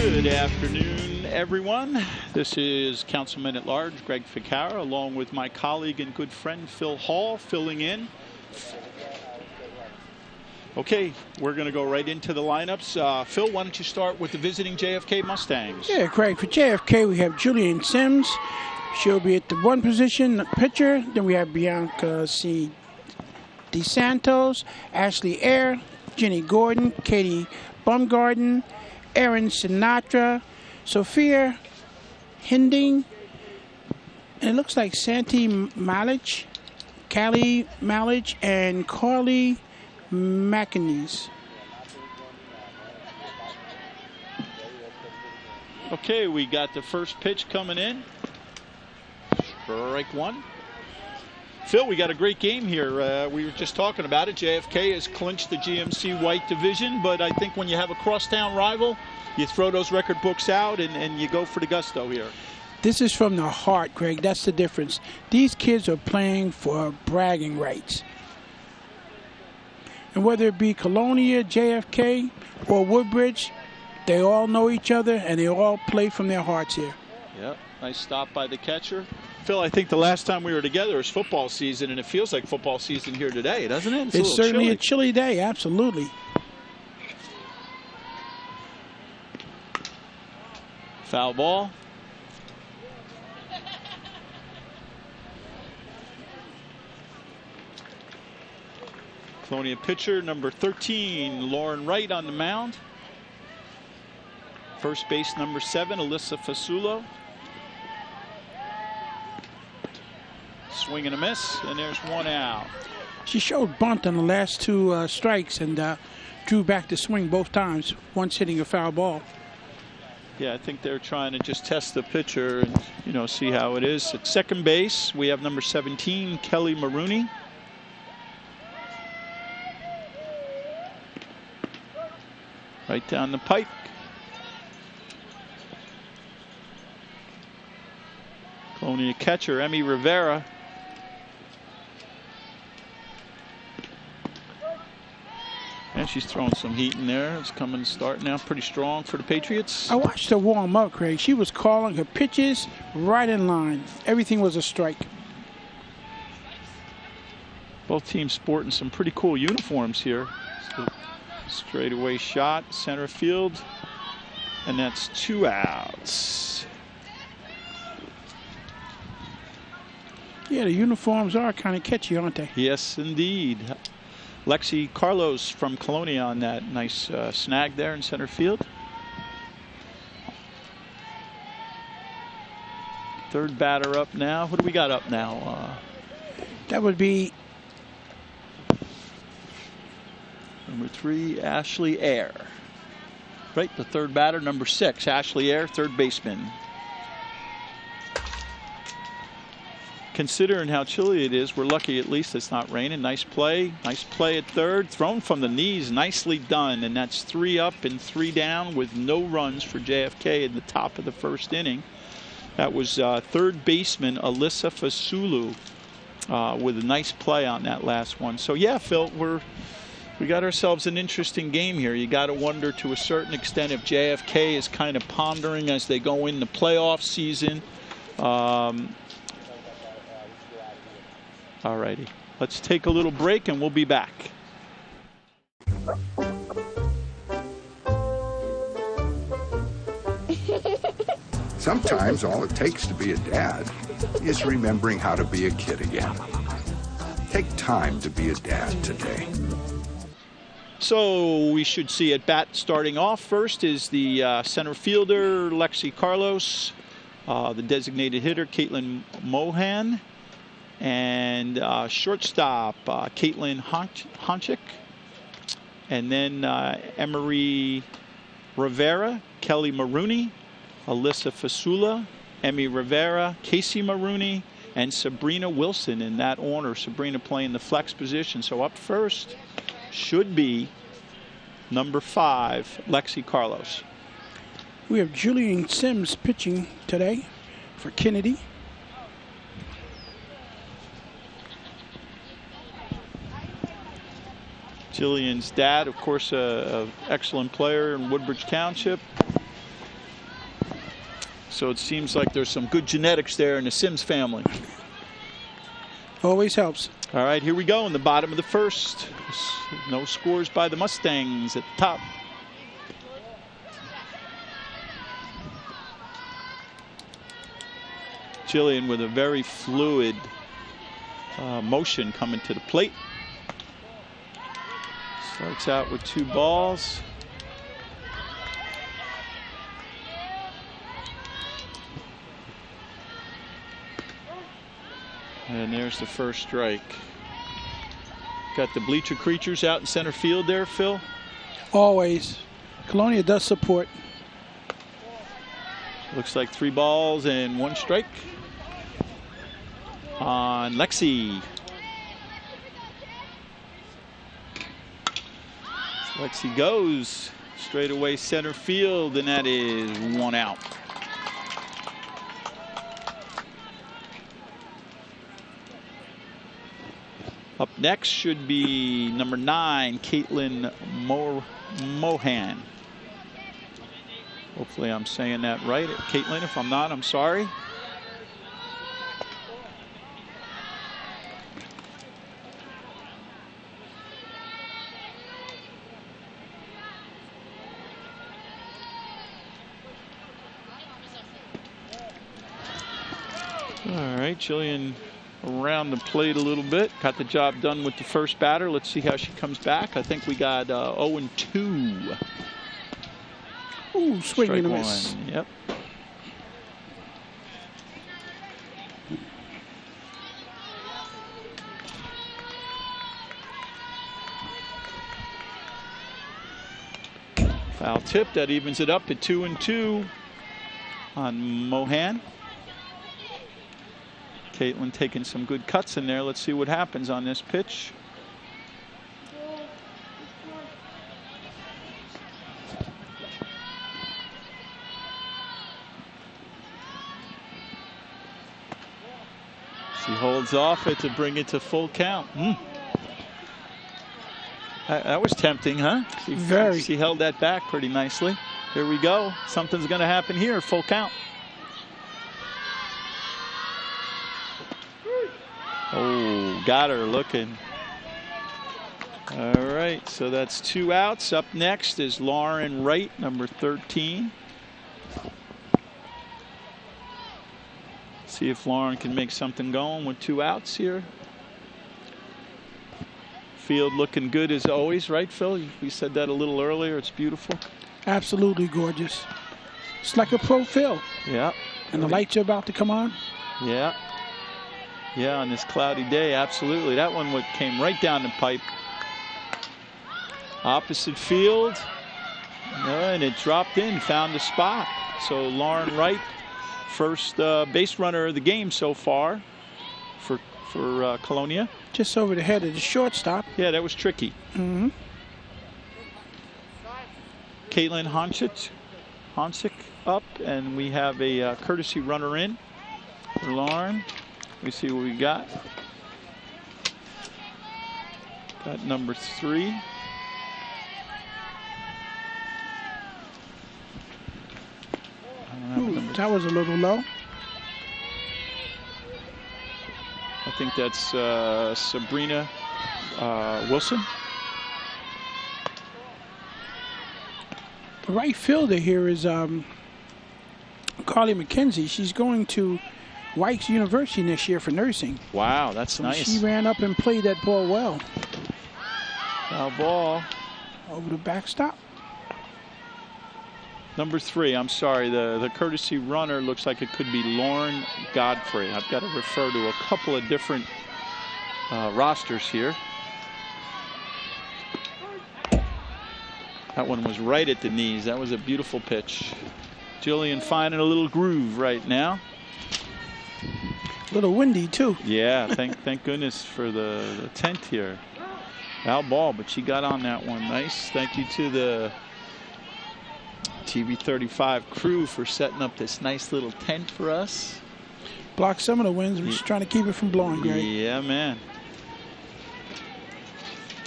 Good afternoon, everyone. This is Councilman at Large Greg Ficara, along with my colleague and good friend Phil Hall, filling in. Okay, we're going to go right into the lineups. Phil, why don't you start with the visiting JFK Mustangs? Yeah, Craig. For JFK, we have Julian Sims. She'll be at the one position, pitcher. Then we have Bianca C. DeSantos, Ashley Eyre, Jenny Gordon, Katie Baumgarten, Erin Sinatra, Sophia Hinding, and it looks like Santi Malich, Callie Malich, and Carly McInnes. Okay, we got the first pitch coming in. Strike one. Phil, we got a great game here. We were just talking about it. JFK has clinched the GMC White Division, but I think when you have a crosstown rival, you throw those record books out and you go for the gusto here. This is from the heart, Craig. That's the difference. These kids are playing for bragging rights. And whether it be Colonia, JFK, or Woodbridge, they all know each other and they all play from their hearts here. Yep, nice stop by the catcher. Phil, I think the last time we were together was football season, and it feels like football season here today, doesn't it? It's certainly a chilly day, absolutely. Foul ball. Colonia pitcher number 13, Lauren Wright on the mound. First base number 7, Alyssa Fasulo. Swing and a miss, and there's one out. She showed bunt on the last two strikes and drew back the swing both times, once hitting a foul ball. Yeah, I think they're trying to just test the pitcher and, you know, see how it is. At second base, we have number 17, Kelly Maroney. Right down the pike. Colonia catcher, Emmy Rivera. And she's throwing some heat in there. It's coming to start now, pretty strong for the Patriots. I watched her warm up, Craig. She was calling her pitches right in line. Everything was a strike. Both teams sporting some pretty cool uniforms here. So straightaway shot, center field, and that's 2 outs. Yeah, the uniforms are kind of catchy, aren't they? Yes, indeed. Lexi Carlos from Colonia on that nice snag there in center field. Third batter up now. What do we got up now? That would be number 3, Ashley Eyre. Right, the third batter, number 6, Ashley Eyre, third baseman. Considering how chilly it is, we're lucky at least it's not raining. Nice play at third, thrown from the knees, nicely done, and that's 3 up and 3 down with no runs for JFK in the top of the first inning. That was third baseman Alyssa Fasulu with a nice play on that last one. So yeah, Phil, we got ourselves an interesting game here. You got to wonder to a certain extent if JFK is kind of pondering as they go in the playoff season. All righty, let's take a little break and we'll be back. Sometimes all it takes to be a dad is remembering how to be a kid again. Take time to be a dad today. So we should see at bat starting off first is the center fielder, Lexi Carlos, the designated hitter, Caitlin Mohan, and shortstop, Caitlin Honchik, and then Emery Rivera, Kelly Maroney, Alyssa Fasula, Emmy Rivera, Casey Maroney, and Sabrina Wilson in that order. Sabrina playing the flex position. So up first should be number 5, Lexi Carlos. We have Julian Sims pitching today for Kennedy. Jillian's dad, of course, an excellent player in Woodbridge Township. So it seems like there's some good genetics there in the Sims family. Always helps. All right, here we go in the bottom of the first. No scores by the Mustangs at the top. Jillian with a very fluid motion coming to the plate. Starts out with 2 balls. And there's the first strike. Got the bleacher creatures out in center field there, Phil. Always. Colonia does support. Looks like 3 balls and 1 strike on Lexi. Lexi goes straight away center field, and that is 1 out. Up next should be number 9, Caitlin Mohan. Hopefully I'm saying that right. Caitlin, if I'm not, I'm sorry. All right, Jillian around the plate a little bit. Got the job done with the first batter. Let's see how she comes back. I think we got 0-2. Ooh, swing and a miss. Yep. Foul tip, that evens it up at 2-2 on Mohan. Caitlin taking some good cuts in there. Let's see what happens on this pitch. She holds off it to bring it to full count. That was tempting, huh? Very. She held that back pretty nicely. Here we go. Something's going to happen here. Full count. Oh, got her looking. All right, so that's 2 outs. Up next is Lauren Wright, number 13. See if Lauren can make something going with 2 outs here. Field looking good as always, right, Phil? We said that a little earlier. It's beautiful. Absolutely gorgeous. It's like a pro field. Yeah. And the lights are about to come on. Yeah. Yeah, on this cloudy day, absolutely. That one came right down the pipe. Opposite field. And it dropped in, found the spot. So Lauren Wright, first base runner of the game so far for Colonia. Just over the head of the shortstop. Yeah, that was tricky. Mm-hmm. Caitlin Honsick up, and we have a courtesy runner in for Lauren. Let me see what we got. Got number 3. Ooh, that was a little low. I think that's Sabrina Wilson. The right fielder here is Carly McKenzie. She's going to Weich's University next year for nursing. Wow, that's nice. She ran up and played that ball well. Foul ball. Over the backstop. Number 3, I'm sorry, the courtesy runner looks like it could be Lauren Godfrey. I've got to refer to a couple of different rosters here. That one was right at the knees. That was a beautiful pitch. Jillian finding a little groove right now. A little windy too. Yeah, thank goodness for the tent here. Foul ball, but she got on that one. Nice. Thank you to the TV35 crew for setting up this nice little tent for us. Blocked some of the winds. We're just trying to keep it from blowing, Greg. Yeah, man.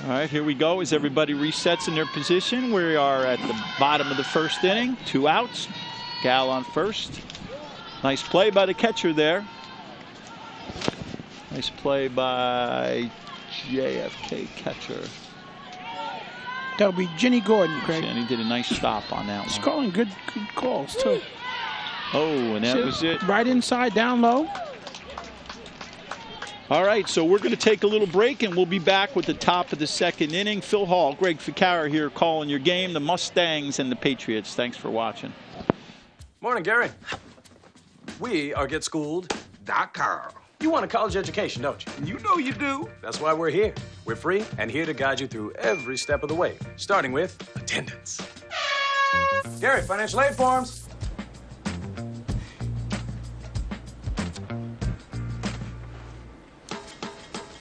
All right, here we go as everybody resets in their position. We are at the bottom of the first inning. 2 outs. Gal on first. Nice play by the catcher there. Nice play by JFK catcher. That'll be Jenny Gordon, Craig. Jenny did a nice stop on that She's one. calling good calls, too. Oh, and that was it. Right inside, down low. All right, so we're going to take a little break, and we'll be back with the top of the second inning. Phil Hall, Greg Ficarra here calling your game, the Mustangs and the Patriots. Thanks for watching. Morning, Gary. We are GetSchooled.com. You want a college education, don't you? You know you do. That's why we're here. We're free and here to guide you through every step of the way, starting with attendance. Gary, financial aid forms.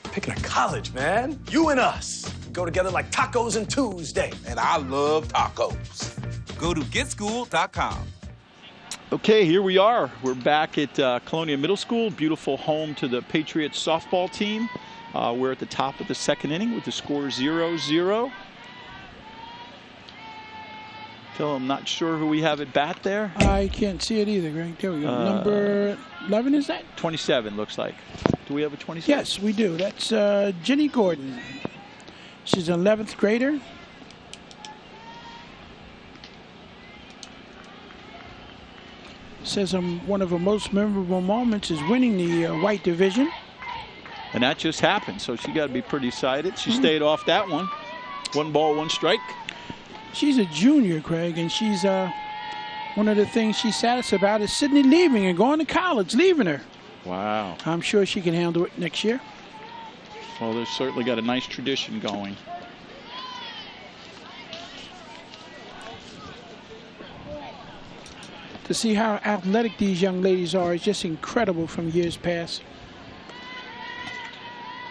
Picking a college, man. You and us. Go together like tacos and Tuesday. And I love tacos. Go to GetSchooled.com. Okay, here we are. We're back at Colonia Middle School. Beautiful home to the Patriots softball team. We're at the top of the second inning with the score 0-0. Phil, I'm not sure who we have at bat there. I can't see it either, Greg. There we go. Number 11, is that? 27 looks like. Do we have a 27? Yes, we do. That's Jenny Gordon. She's an 11th grader. Says one of her most memorable moments is winning the white division. And that just happened, so she got to be pretty excited. She stayed off that one. 1 ball, 1 strike. She's a junior, Craig, and she's one of the things she's saddest about is Sydney leaving and going to college, leaving her. Wow. I'm sure she can handle it next year. Well, they've certainly got a nice tradition going. To see how athletic these young ladies are is just incredible from years past.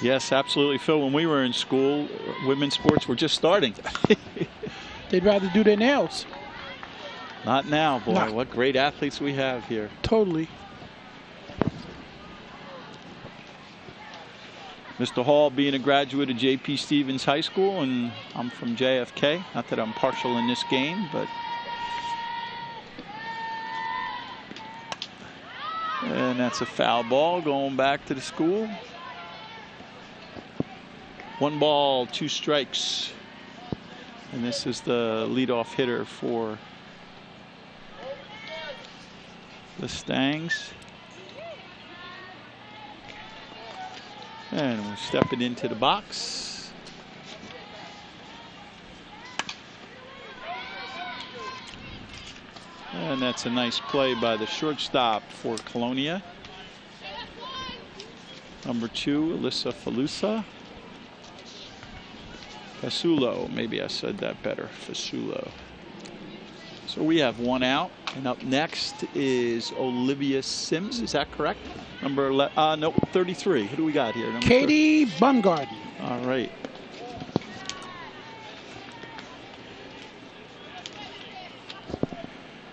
Yes, absolutely, Phil. When we were in school, women's sports were just starting. They'd rather do their nails. Not now, boy. No. What great athletes we have here. Totally. Mr. Hall being a graduate of J.P. Stevens High School, and I'm from JFK. Not that I'm partial in this game, but... And that's a foul ball going back to the school. 1 ball, 2 strikes. And this is the leadoff hitter for the Stangs. And we're stepping into the box. And that's a nice play by the shortstop for Colonia. Number 2, Alyssa Fasulo, maybe I said that better, Fasulo. So we have 1 out, and up next is Olivia Sims, is that correct? Number 33, who do we got here? Number Katie Bumgarden. All right.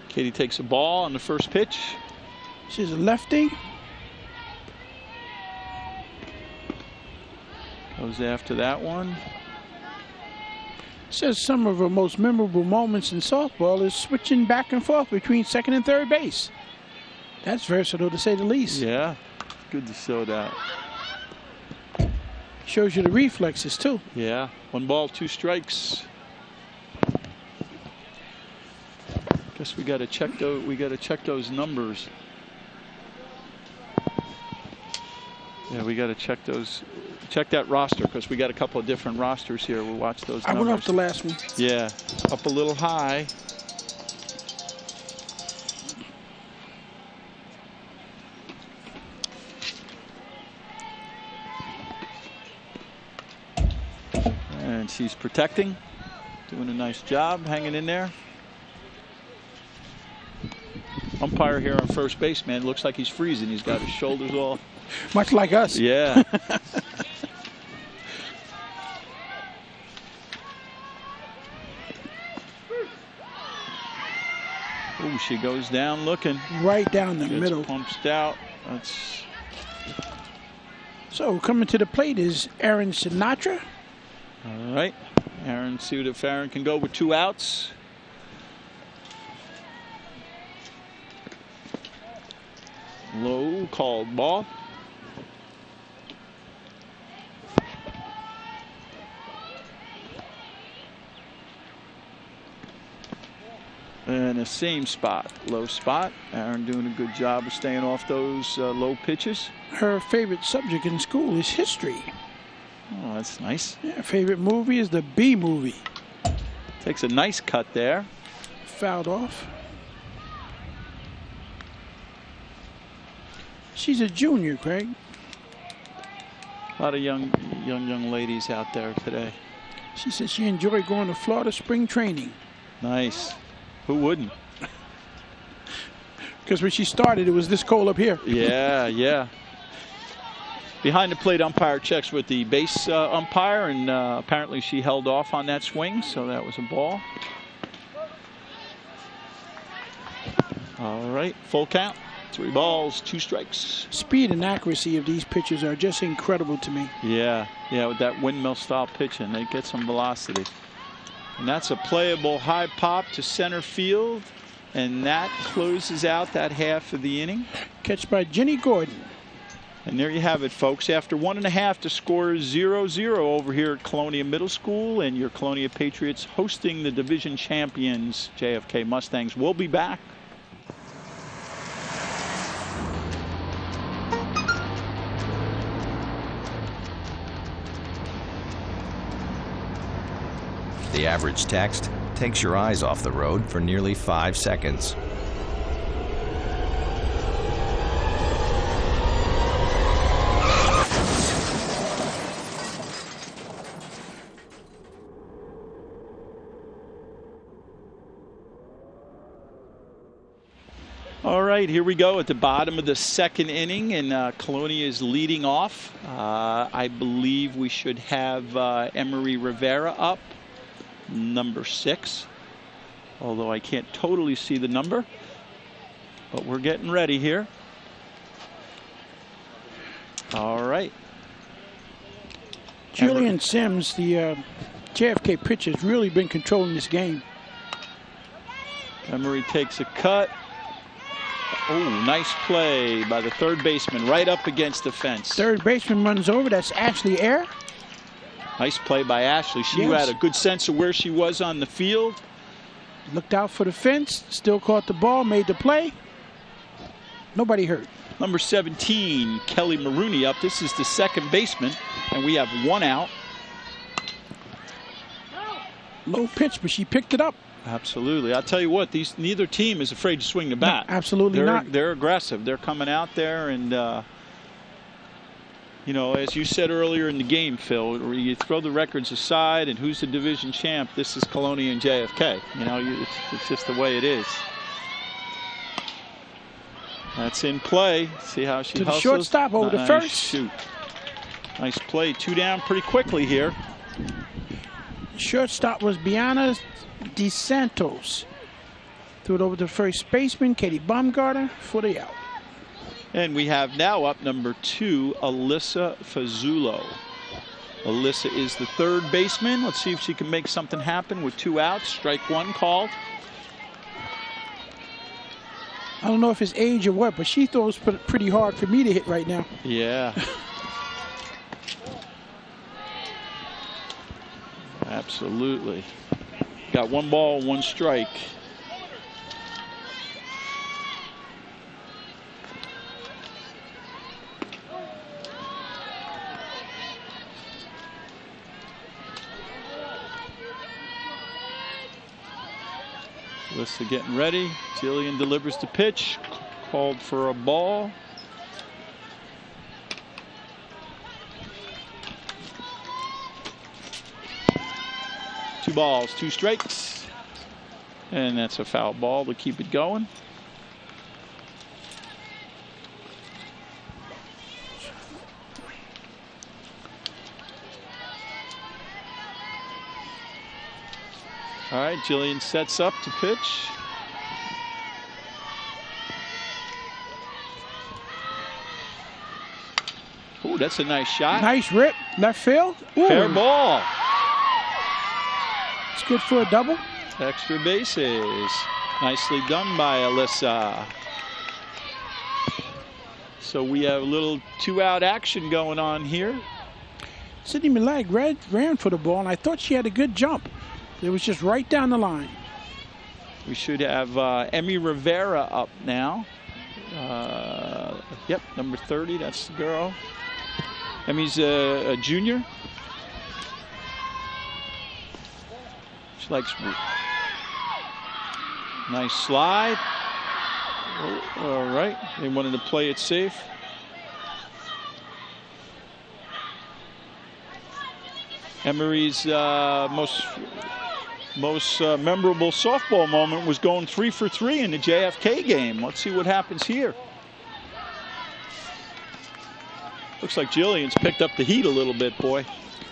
Katie takes a ball on the first pitch. She's a lefty. Goes after that one. Says some of her most memorable moments in softball is switching back and forth between second and third base. That's versatile, to say the least. Yeah, good to show that. Shows you the reflexes, too. Yeah, 1 ball, 2 strikes. Guess we got to check those. We got to check those numbers. Yeah, we got to check those. Check that roster because we got a couple of different rosters here. We'll watch those numbers. I went off the last one. Yeah, up a little high. And she's protecting, doing a nice job, hanging in there. Umpire here on first base, man, looks like he's freezing. He's got his shoulders all. Much like us. Yeah. Oh, she goes down looking. Right down the Gets middle. Pumped out. That's. So coming to the plate is Aaron Sinatra. All right. Aaron, see if Aaron can go with 2 outs. Ooh, called ball. And the same spot, low spot. Aaron doing a good job of staying off those low pitches. Her favorite subject in school is history. Oh, that's nice. Yeah, favorite movie is the B movie. Takes a nice cut there. Fouled off. She's a junior, Craig. A lot of young ladies out there today. She said she enjoyed going to Florida spring training. Nice. Who wouldn't? Because when she started, it was this cold up here. Yeah, yeah. Behind the plate, umpire checks with the base umpire, and apparently she held off on that swing, so that was a ball. All right, full count. 3 balls, 2 strikes. Speed and accuracy of these pitches are just incredible to me. Yeah, yeah, with that windmill style pitching, they get some velocity. And that's a playable high pop to center field, and that closes out that half of the inning. Catch by Jenny Gordon. And there you have it, folks. After 1.5, the score is 0-0 over here at Colonia Middle School, and your Colonia Patriots hosting the division champions, JFK Mustangs. We'll be back. The average text takes your eyes off the road for nearly 5 seconds. All right, here we go at the bottom of the 2nd inning, and Colonia is leading off. I believe we should have Emery Rivera up, number 6, although I can't totally see the number, but we're getting ready here. All right. Julian Sims, the JFK pitcher, has really been controlling this game. Emery takes a cut. Oh, nice play by the third baseman right up against the fence. Third baseman runs over. That's Ashley Air. Nice play by Ashley. She had a good sense of where she was on the field. Looked out for the fence. Still caught the ball. Made the play. Nobody hurt. Number 17, Kelly Maroney up. This is the second baseman, and we have 1 out. Low pitch, but she picked it up. Absolutely. I'll tell you what, neither team is afraid to swing the bat. No, absolutely not. They're aggressive. They're coming out there, and you know, as you said earlier in the game, Phil, you throw the records aside and who's the division champ, this is Colonia and JFK. You know, it's just the way it is. That's in play. See how she hustles? To the shortstop over the first. Shoot. Nice play. 2 down pretty quickly here. Shortstop was Bianna DeSantos. Threw it over to first baseman, Katie Baumgartner, for the out. And we have now up number 2, Alyssa Fazzulo. Alyssa is the third baseman. Let's see if she can make something happen with 2 outs. Strike 1 called. I don't know if it's age or what, but she throws pretty hard for me to hit right now. Yeah. Absolutely. Got 1 ball, 1 strike. Alyssa getting ready. Jillian delivers the pitch. Called for a ball. Two balls, 2 strikes. And that's a foul ball to keep it going. All right, Jillian sets up to pitch. Ooh, that's a nice shot. Nice rip, left field. Ooh. Fair ball. It's good for a double. Extra bases. Nicely done by Alyssa. So we have a little 2-out action going on here. Sydney Millag ran for the ball, and I thought she had a good jump. It was just right down the line. We should have Emmy Rivera up now. Yep, number 30, that's the girl. Emmy's a junior. She likes nice slide. Oh, all right, they wanted to play it safe. Emery's most memorable softball moment was going 3 for 3 in the JFK game. Let's see what happens here. Looks like Jillian's picked up the heat a little bit, boy.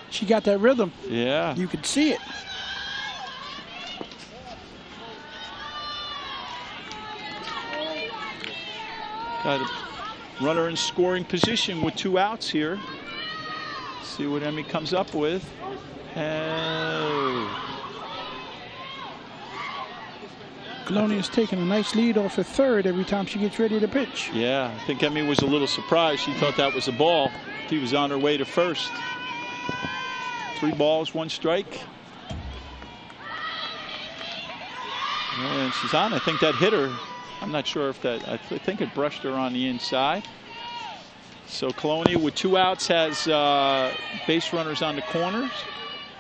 She got that rhythm. Yeah. You could see it. Got a runner in scoring position with 2 outs here. See what Emmy comes up with. Colonia's taking a nice lead off her third every time she gets ready to pitch. Yeah, I think Emmy was a little surprised. She thought that was a ball. He was on her way to first. 3 balls, 1 strike. And she's on. I think that hit her. I'm not sure if that, I think it brushed her on the inside. So Colonia with 2 outs has base runners on the corners.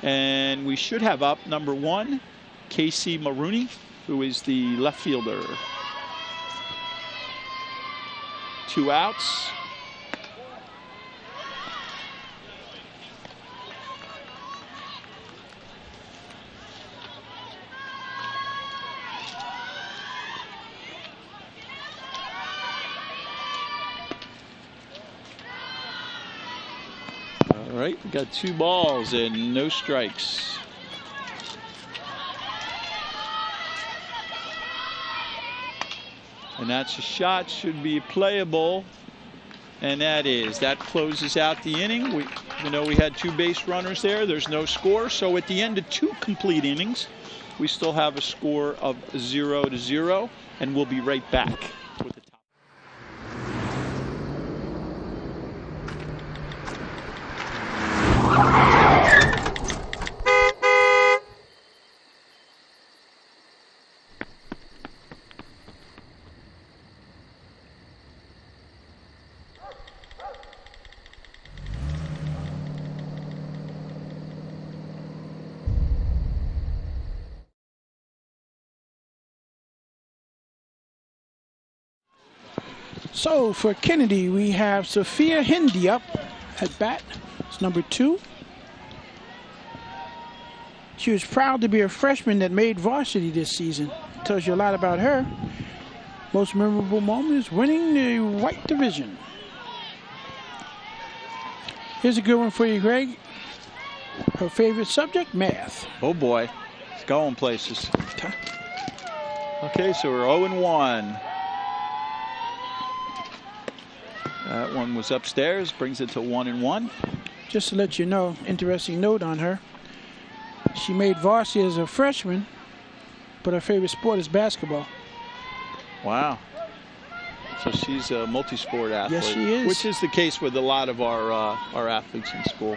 And we should have up number 1, Casey Maroney, who is the left fielder. 2 outs. All right, we got 2 balls and no strikes. And that's a shot, should be playable. And that closes out the inning. We know we had 2 base runners there. There's no score. So at the end of 2 complete innings, we still have a score of 0-0. And we'll be right back with the top. So for Kennedy, we have Sophia Hindi up at bat. It's number 2. She was proud to be a freshman that made varsity this season. Tells you a lot about her. Most memorable moment is winning the white division. Here's a good one for you, Greg. Her favorite subject, math. Oh boy, it's going places. Okay, so we're 0-1. That one was upstairs, brings it to 1-1. Just to let you know, interesting note on her. She made varsity as a freshman, but her favorite sport is basketball. Wow. So she's a multi-sport athlete. Yes, she is. Which is the case with a lot of our athletes in school.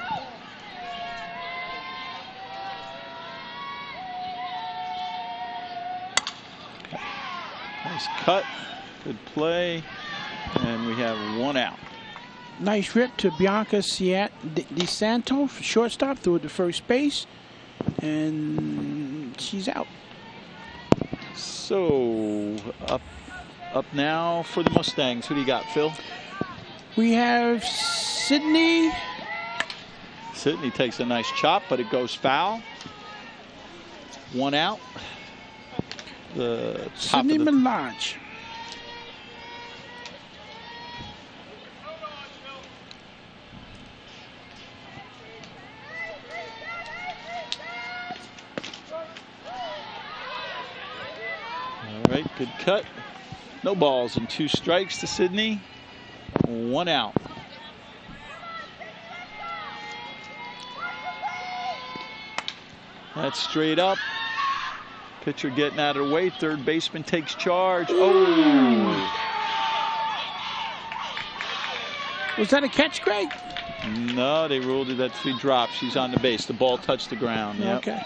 Nice cut, good play. And we have 1 out. Nice rip to Bianca DeSanto, shortstop, through the first base. And she's out. So, up now for the Mustangs. Who do you got, Phil? We have Sydney. Sydney takes a nice chop, but it goes foul. 1 out. The top Sydney of the Melange. All right, good cut. No balls and 2 strikes to Sydney. 1 out. That's straight up. Pitcher getting out of the way. Third baseman takes charge. Oh! Was that a catch, Greg? No, they ruled it that 3 drops. She's on the base. The ball touched the ground. Yep. Okay.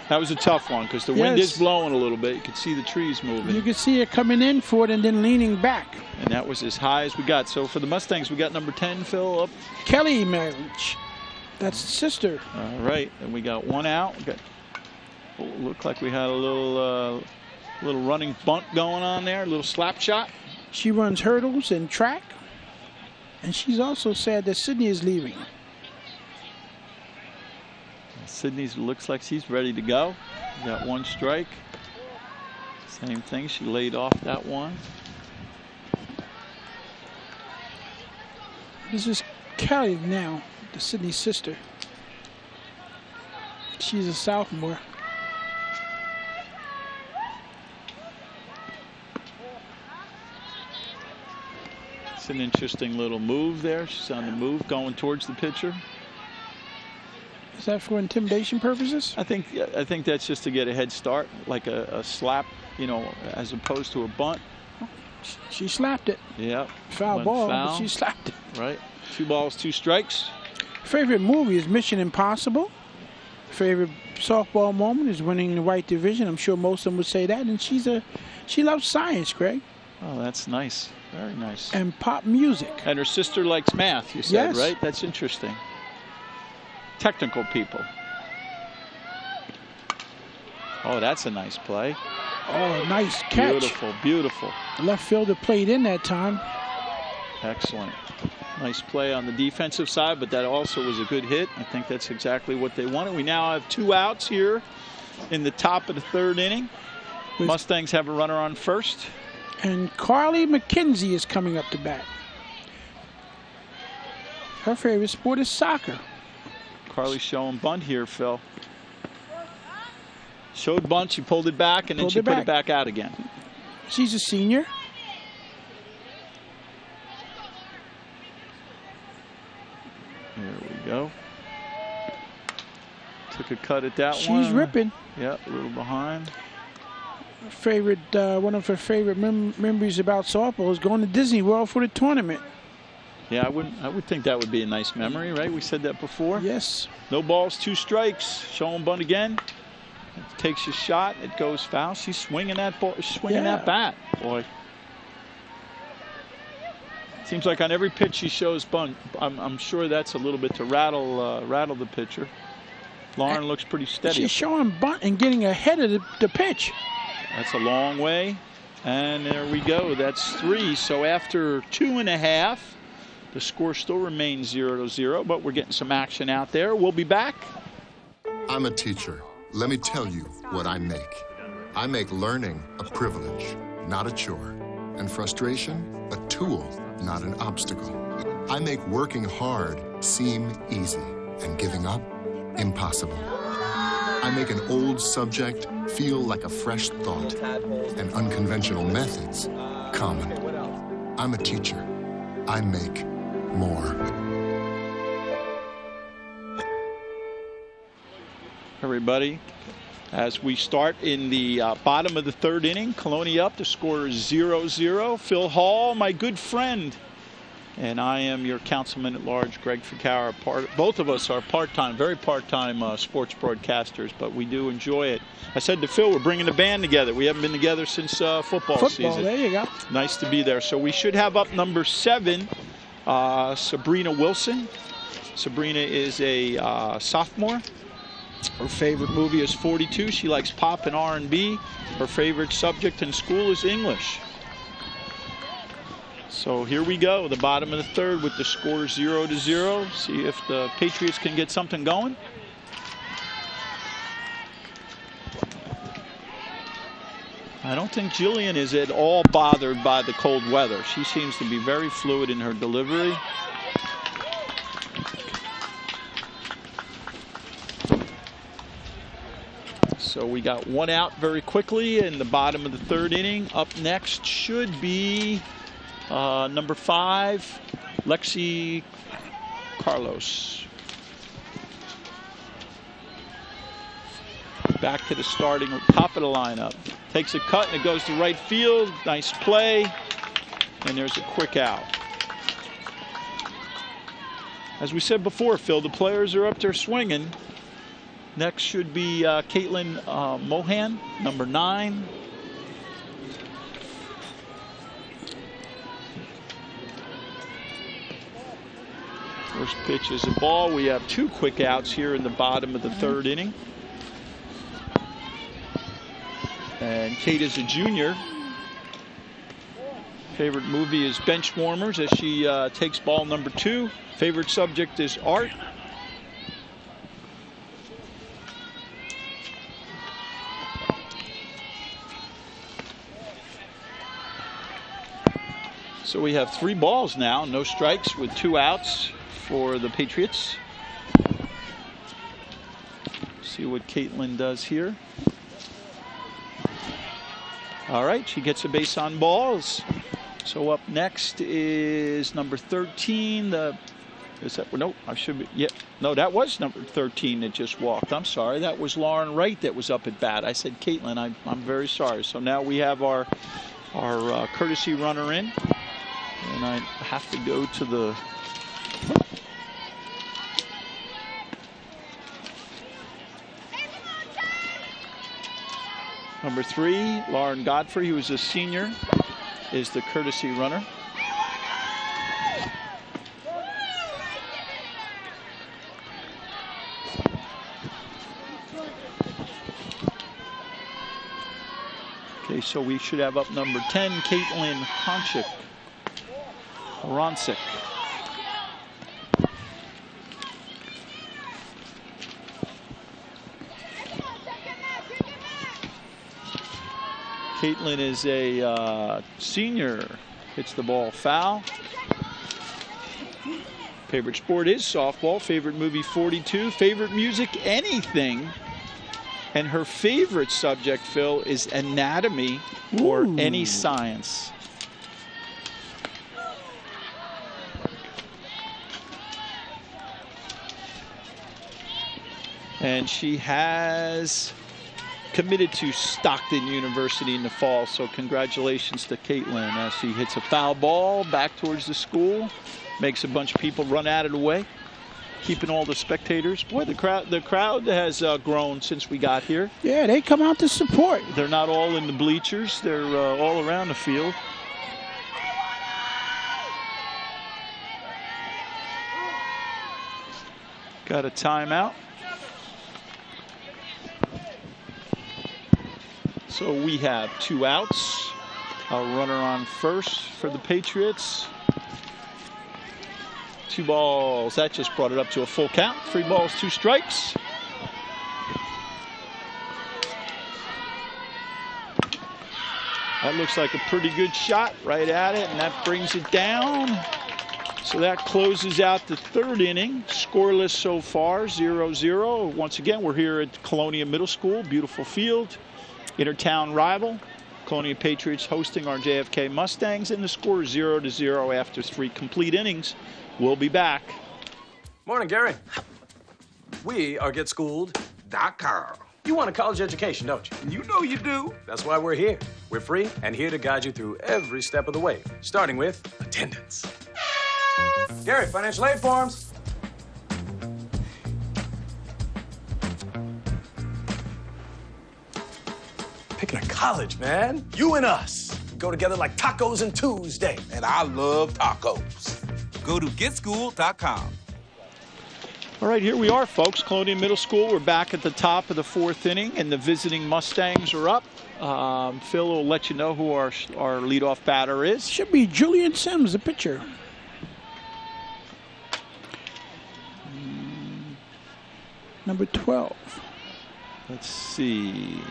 That was a tough one because the wind is blowing a little bit. You could see the trees moving. You could see it coming in for it and then leaning back. And that was as high as we got. So for the Mustangs, we got number 10, Phil, up. Kelly Marriage. That's the sister. All right. And we got 1 out. We got, looked like we had a little running bunt going on there, a little slap shot. She runs hurdles and track. And she's also said that Sydney is leaving. Sydney looks like she's ready to go. Got 1 strike. Same thing. She laid off that one. This is Kelly now, the Sydney sister. She's a sophomore. It's an interesting little move there. She's on the move going towards the pitcher. Is that for intimidation purposes? I think that's just to get a head start, like a slap, you know, as opposed to a bunt. She slapped it. Yeah. Foul ball, but she slapped it. Right. 2 balls, 2 strikes. Favorite movie is Mission Impossible. Favorite softball moment is winning the white division. I'm sure most of them would say that. And she loves science, Greg. Oh, that's nice. Very nice. And pop music. And her sister likes math, you said, right? That's interesting. Technical people. Oh, that's a nice play. Oh, nice catch. Beautiful, beautiful. The left fielder played in that time. Excellent. Nice play on the defensive side, but that also was a good hit. I think that's exactly what they wanted. We now have 2 outs here in the top of the 3rd inning. Mustangs have a runner on first. And Carly McKenzie is coming up to bat. Her favorite sport is soccer. Carly's showing bunt here, Phil. Showed bunt, she pulled it back, and then she put it back out again. She's a senior. There we go. Took a cut at that one. She's ripping. Yeah, a little behind. One of her favorite memories about softball is going to Disney World for the tournament. Yeah, I would think that would be a nice memory, right? We said that before. Yes. No balls, 2 strikes. Showing bunt again. It takes a shot. It goes foul. She's swinging that ball, that bat, boy. Seems like on every pitch she shows bunt. I'm sure that's a little bit to rattle the pitcher. Lauren looks pretty steady. She's showing bunt and getting ahead of the pitch. That's a long way. And there we go. That's 3. So after 2.5, the score still remains 0-0, but we're getting some action out there. We'll be back. I'm a teacher. Let me tell you what I make. I make learning a privilege, not a chore. And frustration, a tool, not an obstacle. I make working hard seem easy and giving up impossible. I make an old subject feel like a fresh thought and unconventional methods common. I'm a teacher. I make more. Everybody, as we start in the bottom of the 3rd inning, Colonia up. The score is 0-0. Phil Hall, my good friend, and I am your councilman at large, Greg Ficcara. Both of us are very part-time sports broadcasters, but we do enjoy it. I said to Phil, we're bringing the band together. We haven't been together since football season. There you go. Nice to be there. So we should have up number 7, Sabrina Wilson. Sabrina is a sophomore. Her favorite movie is 42. She likes pop and R&B. Her favorite subject in school is English. So here we go, the bottom of the 3rd with the score 0-0. See if the Patriots can get something going. I don't think Jillian is at all bothered by the cold weather. She seems to be very fluid in her delivery. So we got 1 out very quickly in the bottom of the 3rd inning. Up next should be number 5, Lexi Carlos. Back to the starting top of the lineup. Takes a cut and it goes to right field. Nice play. And there's a quick out. As we said before, Phil, the players are up there swinging. Next should be Caitlin Mohan, number 9. First pitch is a ball. We have 2 quick outs here in the bottom of the 3rd inning. And Kate is a junior. Favorite movie is Benchwarmers as she takes ball number 2. Favorite subject is art. So we have 3 balls now, no strikes with 2 outs for the Patriots. See what Caitlin does here. All right, she gets a base on balls. So up next is number 13. Is that, no, I should be, yeah, no, that was number 13 that just walked. I'm sorry, that was Lauren Wright that was up at bat. I said Caitlin, I'm very sorry. So now we have our courtesy runner in. And I have to go to the number 3, Lauren Godfrey, who is a senior, is the courtesy runner. Okay, so we should have up number 10, Caitlin Honchik. Ronsick. Caitlin is a senior. Hits the ball foul. Favorite sport is softball. Favorite movie 42. Favorite music anything. And her favorite subject, Phil, is anatomy or any science. And she has committed to Stockton University in the fall. So congratulations to Caitlin as she hits a foul ball back towards the school. Makes a bunch of people run out of the way. Keeping all the spectators. Boy, the crowd has grown since we got here. Yeah, they come out to support. They're not all in the bleachers. They're all around the field. Got a timeout. So we have 2 outs. A runner on first for the Patriots. 2 balls. That just brought it up to a full count. 3 balls, 2 strikes. That looks like a pretty good shot right at it, and that brings it down. So that closes out the 3rd inning. Scoreless so far, 0-0. Once again, we're here at Colonia Middle School. Beautiful field. Intertown rival. Colonia Patriots hosting our JFK Mustangs, and the score is 0-0 after 3 complete innings. We'll be back. Morning, Gary. We are GetSchooled.com. You want a college education, don't you? You know you do. That's why we're here. We're free and here to guide you through every step of the way, starting with attendance. Gary, financial aid forms. Picking a college, man. You and us. We go together like tacos and Tuesday. And I love tacos. Go to GetSchooled.com. All right, here we are, folks. Colonia Middle School. We're back at the top of the 4th inning, and the visiting Mustangs are up. Phil will let you know who our leadoff batter is. Should be Julian Sims, the pitcher. Number 12. Let's see.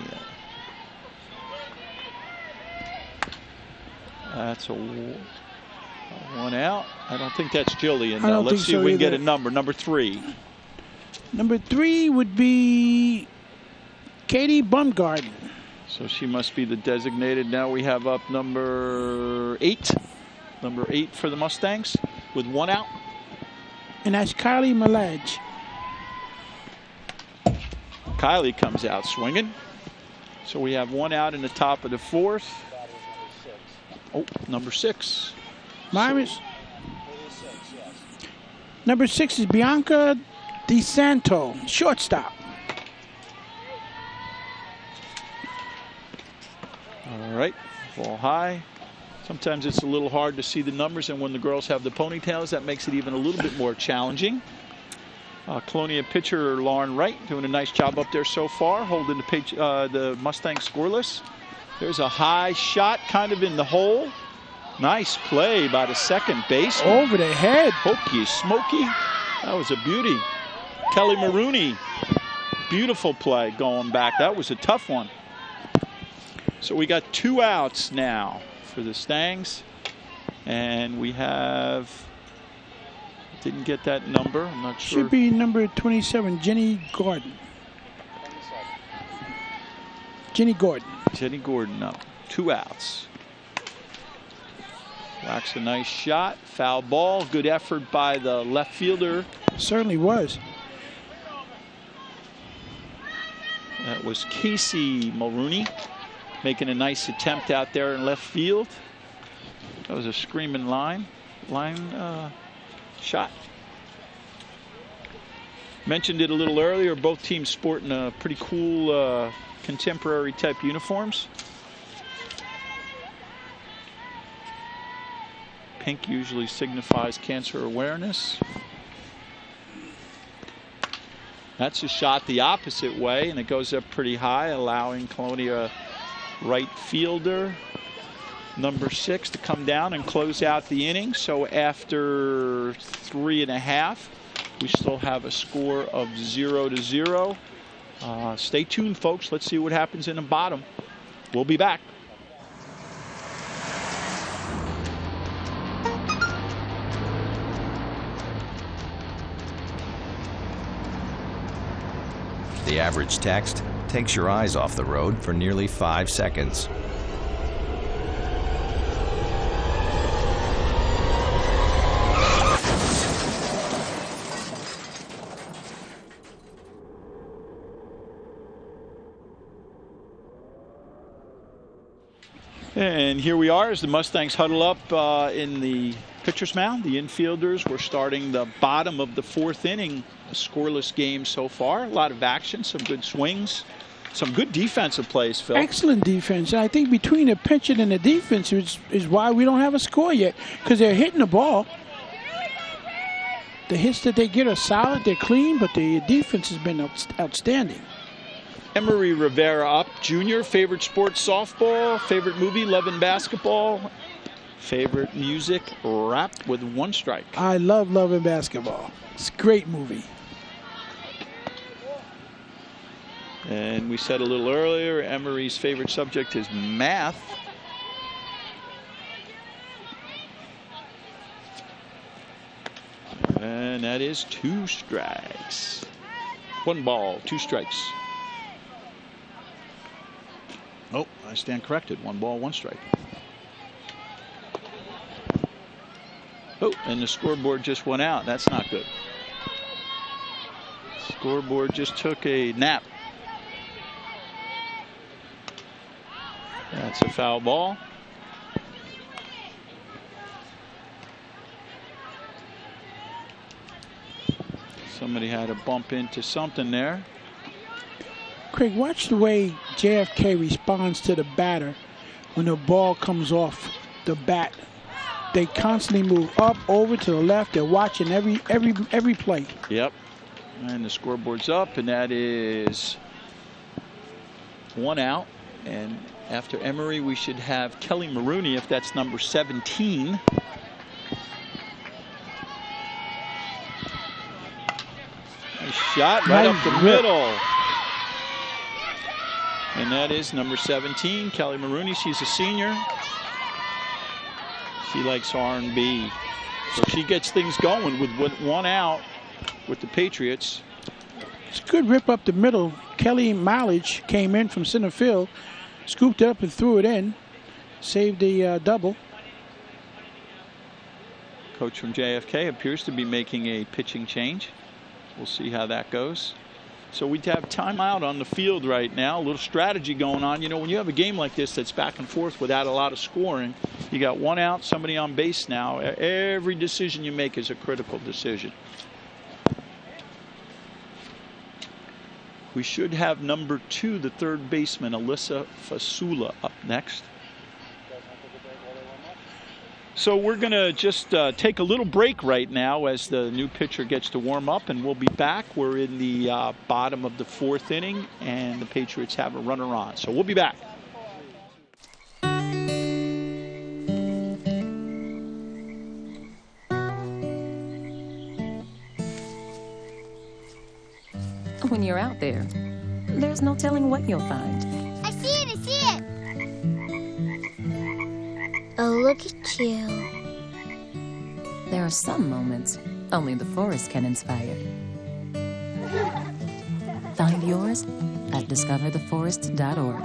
That's a 1 out. I don't think that's Jillian, though. Let's see if we can get a number. Number 3. Number 3 would be Katie Bumgarden. So she must be the designated. Now we have up number 8. Number 8 for the Mustangs with 1 out. And that's Kylie Malaj. Kylie comes out swinging. So we have 1 out in the top of the 4th. Oh, number 6. Number Number 6 is Bianca DeSanto, shortstop. All right, ball high. Sometimes it's a little hard to see the numbers, and when the girls have the ponytails, that makes it even a little bit more challenging. Colonia pitcher Lauren Wright doing a nice job up there so far, holding the Mustangs scoreless. There's a high shot kind of in the hole. Nice play by the second baseman. Over the head. Hokey smoky. That was a beauty. Kelly Maroney. Beautiful play going back. That was a tough one. So we got 2 outs now for the Stangs. And we have, didn't get that number. I'm not sure. Should be number 27, Jenny Gordon. Jenny Gordon. Jenny Gordon up. 2 outs. Whacks a nice shot. Foul ball. Good effort by the left fielder. Certainly was. That was Casey Mulrooney making a nice attempt out there in left field. That was a screaming line shot. Mentioned it a little earlier. Both teams sporting a pretty cool contemporary type uniforms. Pink usually signifies cancer awareness. That's a shot the opposite way, and it goes up pretty high, allowing Colonia right fielder number 6 to come down and close out the inning. So after 3.5, we still have a score of 0-0. Stay tuned, folks. Let's see what happens in the bottom. We'll be back. The average text takes your eyes off the road for nearly 5 seconds. And here we are as the Mustangs huddle up in the pitcher's mound. The infielders were starting the bottom of the 4th inning. A scoreless game so far. A lot of action, some good swings, some good defensive plays, Phil. Excellent defense. I think between the pitcher and the defense is why we don't have a score yet, because they're hitting the ball. The hits that they get are solid, they're clean, but the defense has been outstanding. Emery Rivera up, Jr. Favorite sport, softball. Favorite movie, loving basketball. Favorite music, rap with 1 strike. I love Loving Basketball. It's a great movie. And we said a little earlier, Emery's favorite subject is math. And that is 2 strikes. 1 ball, 2 strikes. Oh, I stand corrected. 1 ball, 1 strike. Oh, and the scoreboard just went out. That's not good. Scoreboard just took a nap. That's a foul ball. Somebody had to bump into something there. Craig, watch the way JFK responds to the batter when the ball comes off the bat. They constantly move up, over to the left. They're watching every play. Yep. And the scoreboard's up, and that is 1 out. And after Emery, we should have Kelly Maroney, if that's number 17. Nice shot right up the middle. And that is number 17, Kelly Maroney. She's a senior. She likes R&B. So she gets things going with 1 out with the Patriots. It's a good rip up the middle. Kelly Mileage came in from center field, scooped it up and threw it in. Saved the double. Coach from JFK appears to be making a pitching change. We'll see how that goes. So we have timeout on the field right now. A little strategy going on. You know, when you have a game like this that's back and forth without a lot of scoring, you got one out, somebody on base now. Every decision you make is a critical decision. We should have number 2, the third baseman, Alyssa Fasula, up next. So we're going to just take a little break right now as the new pitcher gets to warm up, and we'll be back. We're in the bottom of the 4th inning, and the Patriots have a runner on. So we'll be back. When you're out there, there's no telling what you'll find. I see it! I see it! Oh, look at you. There are some moments only the forest can inspire. Find yours at discovertheforest.org.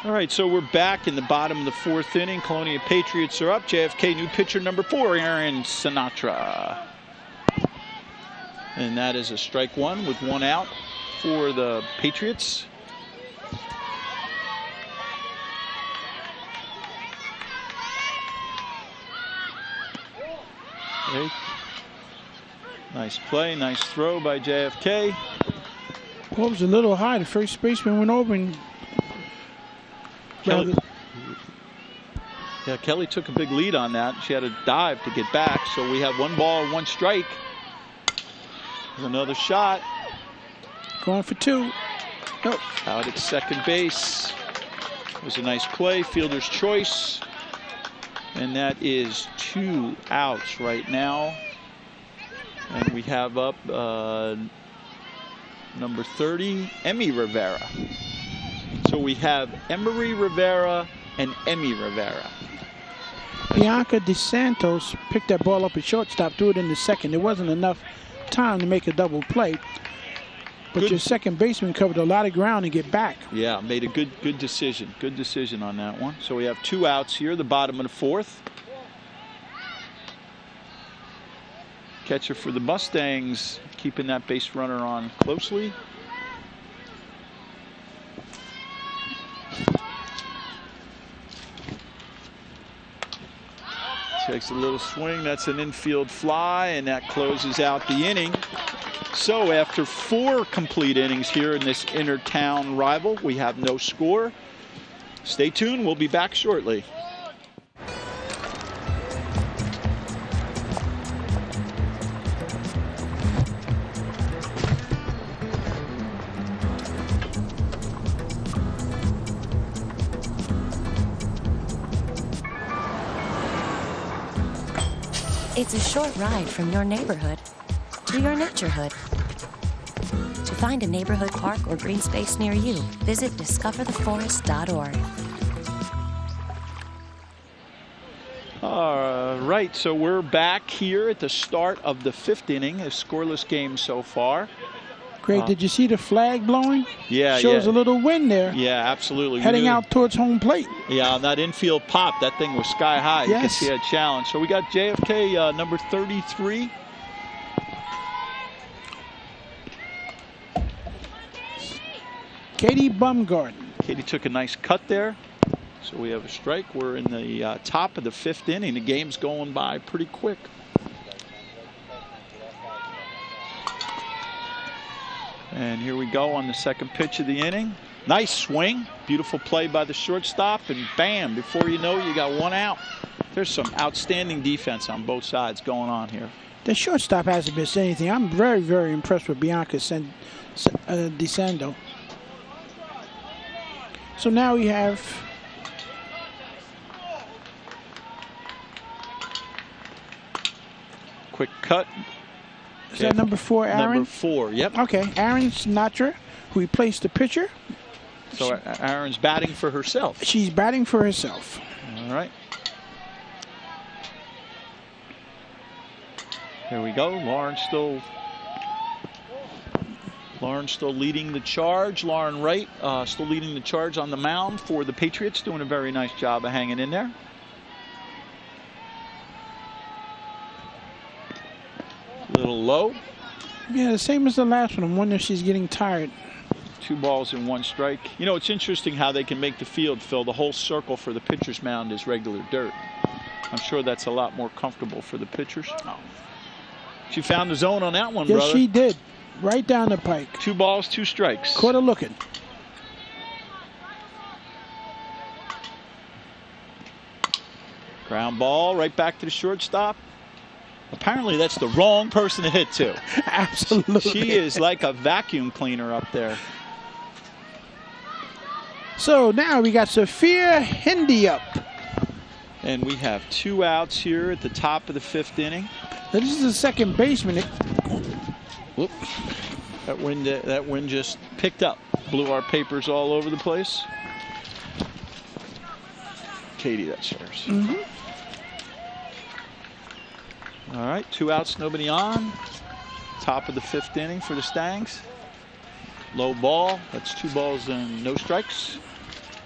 All right, so we're back in the bottom of the 4th inning. Colonia Patriots are up. JFK new pitcher number 4, Aaron Sinatra. And that is a strike 1 with 1 out for the Patriots. Okay. Nice play, nice throw by JFK. Well, it was a little high. The first baseman went over and Kelly took a big lead on that. She had to dive to get back. So we have 1 ball, 1 strike. Another shot. Going for 2. Nope. Out at second base. It was a nice play. Fielder's choice. And that is 2 outs right now. And we have up number 30, Emmy Rivera. So we have Emery Rivera and Emmy Rivera. Bianca DeSantos picked that ball up at shortstop, threw it in the second. There wasn't enough time to make a double play, but your second baseman covered a lot of ground to get back. Yeah, made a good decision. Good decision on that one. So we have 2 outs here, the bottom of the 4th. Catcher for the Mustangs keeping that base runner on closely. Takes a little swing. That's an infield fly, and that closes out the inning. So after 4 complete innings here in this inter-town rival, we have no score. Stay tuned. We'll be back shortly. It's a short ride from your neighborhood to your naturehood. To find a neighborhood park or green space near you, visit discovertheforest.org. All right, so we're back here at the start of the 5th inning, a scoreless game so far. Great. Did you see the flag blowing? Yeah, Shows a little wind there. Yeah, absolutely. Heading out towards home plate. Yeah, on that infield pop, that thing was sky high. You can see a challenge. So we got JFK number 33. Katie Bumgarden. Katie took a nice cut there. So we have a strike. We're in the top of the 5th inning. The game's going by pretty quick. And here we go on the second pitch of the inning. Nice swing. Beautiful play by the shortstop. And bam, before you know it, you got 1 out. There's some outstanding defense on both sides going on here. The shortstop hasn't missed anything. I'm very, very impressed with Bianca DeSanto. So now we have quick cut. Is that number 4, Aaron? Number 4, yep. Okay, Aaron Sinatra, who replaced the pitcher. So Aaron's batting for herself. She's batting for herself. All right. Here we go. Lauren still leading the charge. Lauren Wright still leading the charge on the mound for the Patriots, doing a very nice job of hanging in there. Little low. Yeah, the same as the last one. I wonder if she's getting tired. 2 balls and 1 strike. You know, it's interesting how they can make the field, Phil. The whole circle for the pitcher's mound is regular dirt. I'm sure that's a lot more comfortable for the pitchers. Oh. She found the zone on that one, yes, brother. Yes, she did. Right down the pike. 2 balls, 2 strikes. Caught her looking. Ground ball right back to the shortstop. Apparently that's the wrong person to hit to. Absolutely. She is like a vacuum cleaner up there. So now we got Sophia Hindi up. And we have 2 outs here at the top of the 5th inning. This is the second baseman. Whoop. That wind just picked up. Blew our papers all over the place. Katie, that's yours. Mm-hmm. All right, 2 outs, nobody on. Top of the 5th inning for the Stangs. Low ball. That's 2 balls and no strikes.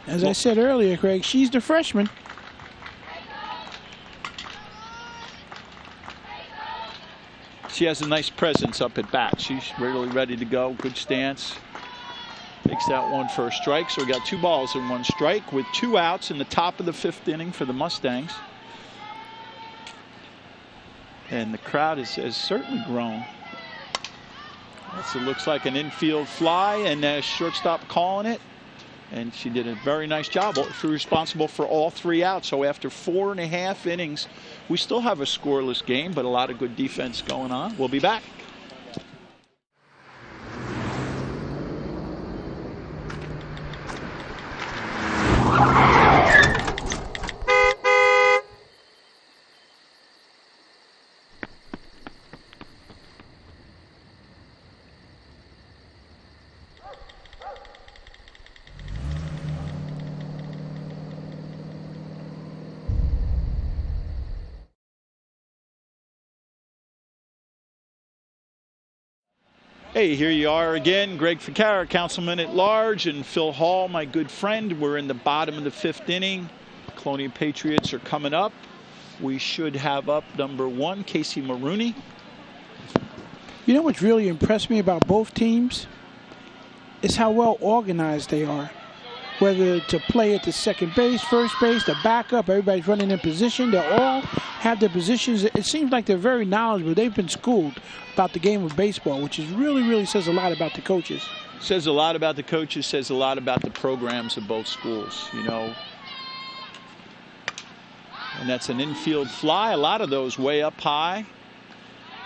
As I said earlier, Craig, she's the freshman. She has a nice presence up at bat. She's really ready to go. Good stance. Takes that one for a strike. So we got 2 balls and 1 strike with 2 outs in the top of the 5th inning for the Mustangs. And the crowd has certainly grown. So it looks like an infield fly, and shortstop calling it. And she did a very nice job. She was responsible for all 3 outs. So after 4.5 innings, we still have a scoreless game, but a lot of good defense going on. We'll be back. Hey, here you are again. Greg Ficara, Councilman at Large, and Phil Hall, my good friend. We're in the bottom of the 5th inning. Colonial Patriots are coming up. We should have up number 1, Casey Maroney. You know what's really impressed me about both teams? Is how well organized they are. Whether to play at the second base, first base, the backup, everybody's running in position. They all have their positions. It seems like they're very knowledgeable. They've been schooled about the game of baseball, which is really says a lot about the coaches. Says a lot about the coaches, says a lot about the programs of both schools, you know. And that's an infield fly. A lot of those way up high.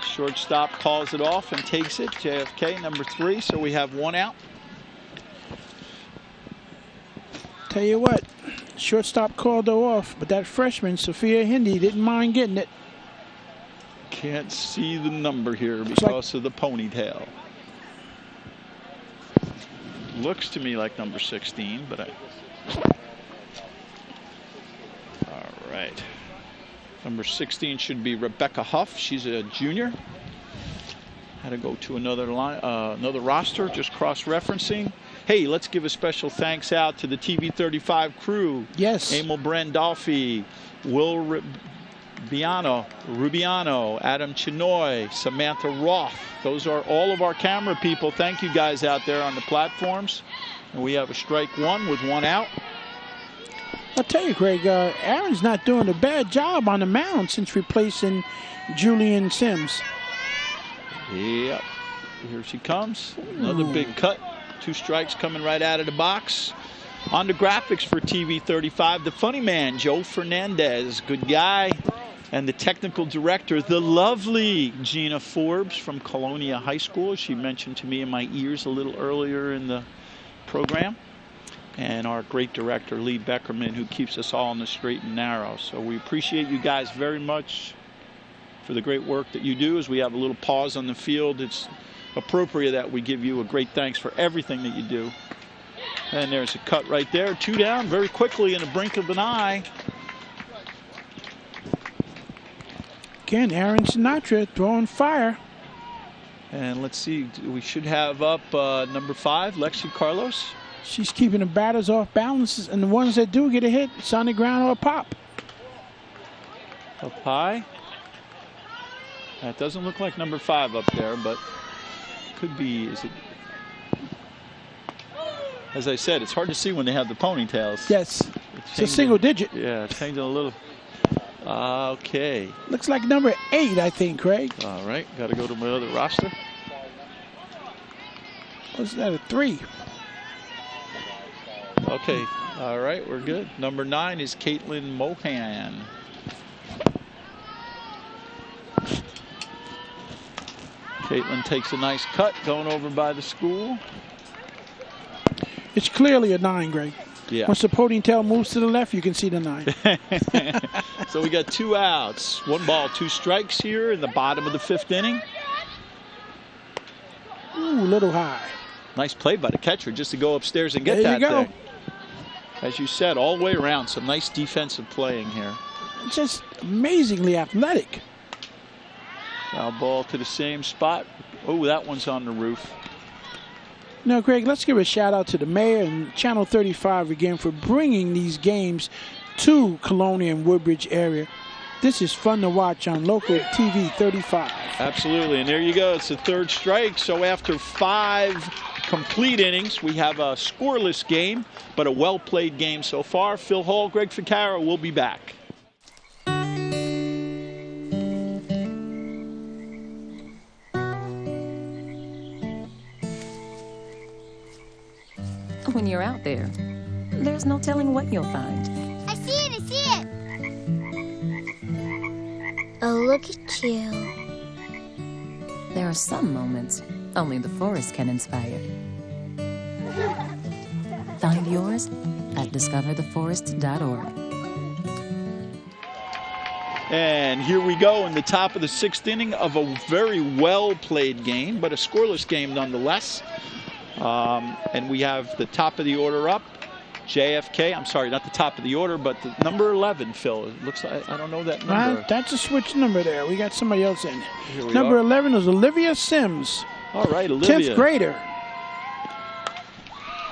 Shortstop calls it off and takes it. JFK, number 3. So we have 1 out. Tell you what, shortstop called her off, but that freshman, Sophia Hindi, didn't mind getting it. Can't see the number here because of the ponytail. Looks to me like number 16, but all right. Number 16 should be Rebecca Huff. She's a junior. Had to go to another line, another roster, just cross-referencing. Hey, let's give a special thanks out to the TV35 crew. Yes. Emil Brandolfi, Will Rubiano, Adam Chinoy, Samantha Roth. Those are all of our camera people. Thank you guys out there on the platforms. And we have a strike 1 with 1 out. I'll tell you, Craig, Aaron's not doing a bad job on the mound since replacing Julian Sims. Yep. Here she comes. Another big cut. 2 strikes coming right out of the box. On the graphics for TV35, the funny man, Joe Fernandez, good guy. And the technical director, the lovely Gina Forbes from Colonia High School. She mentioned to me in my ears a little earlier in the program. And our great director, Lee Beckerman, who keeps us all on the straight and narrow. So we appreciate you guys very much for the great work that you do. As we have a little pause on the field, it's appropriate that we give you a great thanks for everything that you do. And there's a cut right there. 2 down very quickly in the blink of an eye. Again, Aaron Sinatra throwing fire. And let's see, we should have up number 5, Lexi Carlos. She's keeping the batters off balance, and the ones that do get a hit, it's on the ground or a pop. Up high. That doesn't look like number 5 up there, but could be, is it? As I said, it's hard to see when they have the ponytails. Yes. It's a single digit. Yeah, it's changing a little. Okay. Looks like number 8, I think, Craig. All right, got to go to my other roster. What's that, a 3? Okay, all right, we're good. Number 9 is Caitlin Mohan. Caitlin takes a nice cut going over by the school. It's clearly a 9, Greg. Yeah. Once the ponytail moves to the left, you can see the 9. So we got 2 outs. 1 ball, 2 strikes here in the bottom of the 5th inning. Ooh, a little high. Nice play by the catcher just to go upstairs and get that thing. As you said, all the way around, some nice defensive playing here. Just amazingly athletic. Foul ball to the same spot. Oh, that one's on the roof. Now, Greg, let's give a shout out to the mayor and Channel 35 again for bringing these games to Colonia and Woodbridge area. This is fun to watch on local TV 35. Absolutely, and there you go. It's the 3rd strike. So after 5 complete innings, we have a scoreless game, but a well-played game so far. Phil Hall, Greg Ficarra will be back. When you're out there, there's no telling what you'll find. I see it, I see it. Oh, look at you. There are some moments only the forest can inspire. Find yours at discovertheforest.org. And here we go in the top of the 6th inning of a very well-played game, but a scoreless game nonetheless. And we have the top of the order up. JFK, I'm sorry, not the top of the order, but the number 11, Phil. It looks like, I don't know that number. That's a switch number there. We got somebody else in. Number 11 is Olivia Sims. All right, Olivia. 10th grader.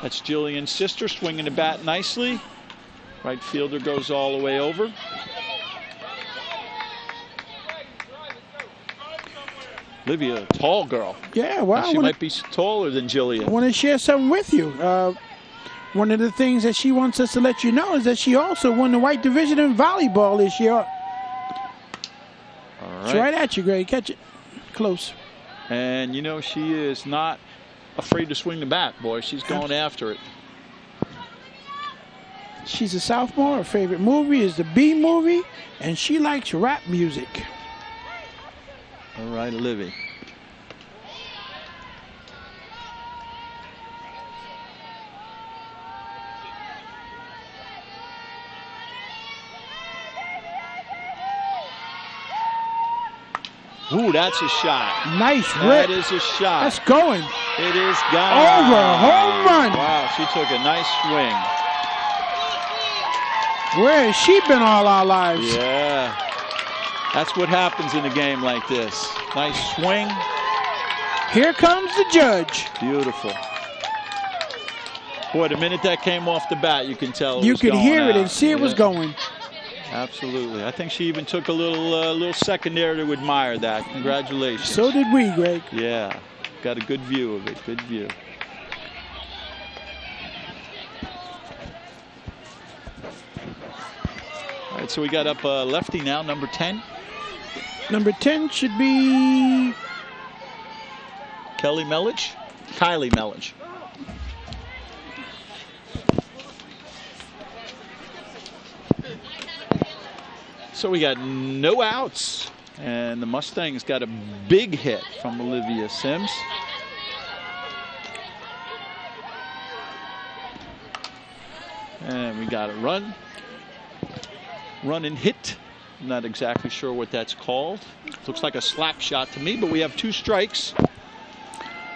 That's Jillian's sister, swinging the bat nicely. Right fielder goes all the way over. Olivia, a tall girl. Yeah, wow. She might be taller than Jillian. I want to share something with you. One of the things that she wants us to let you know is that she also won the white division in volleyball this year. All right. It's right at you, Greg. Catch it. Close. And, you know, she is not afraid to swing the bat, boy. She's going after it. She's a sophomore. Her favorite movie is the B movie, and she likes rap music. All right, Olivia. Ooh, that's a shot. Nice rip. That is a shot. That's going. It is gone. Over. Home run. Wow, she took a nice swing. Where has she been all our lives? Yeah. That's what happens in a game like this. Nice swing. Here comes the judge. Beautiful. Boy, the minute that came off the bat, you can tell you could hear it and see it was going. Absolutely. I think she even took a little second there to admire that. Congratulations. So did we, Greg. Yeah. Got a good view of it. Good view. All right, so we got up lefty now, number 10. Number 10 should be Kylie Melich. So we got no outs, and the Mustangs got a big hit from Olivia Sims. And we got a run and hit. I'm not exactly sure what that's called. Looks like a slap shot to me, but we have 2 strikes.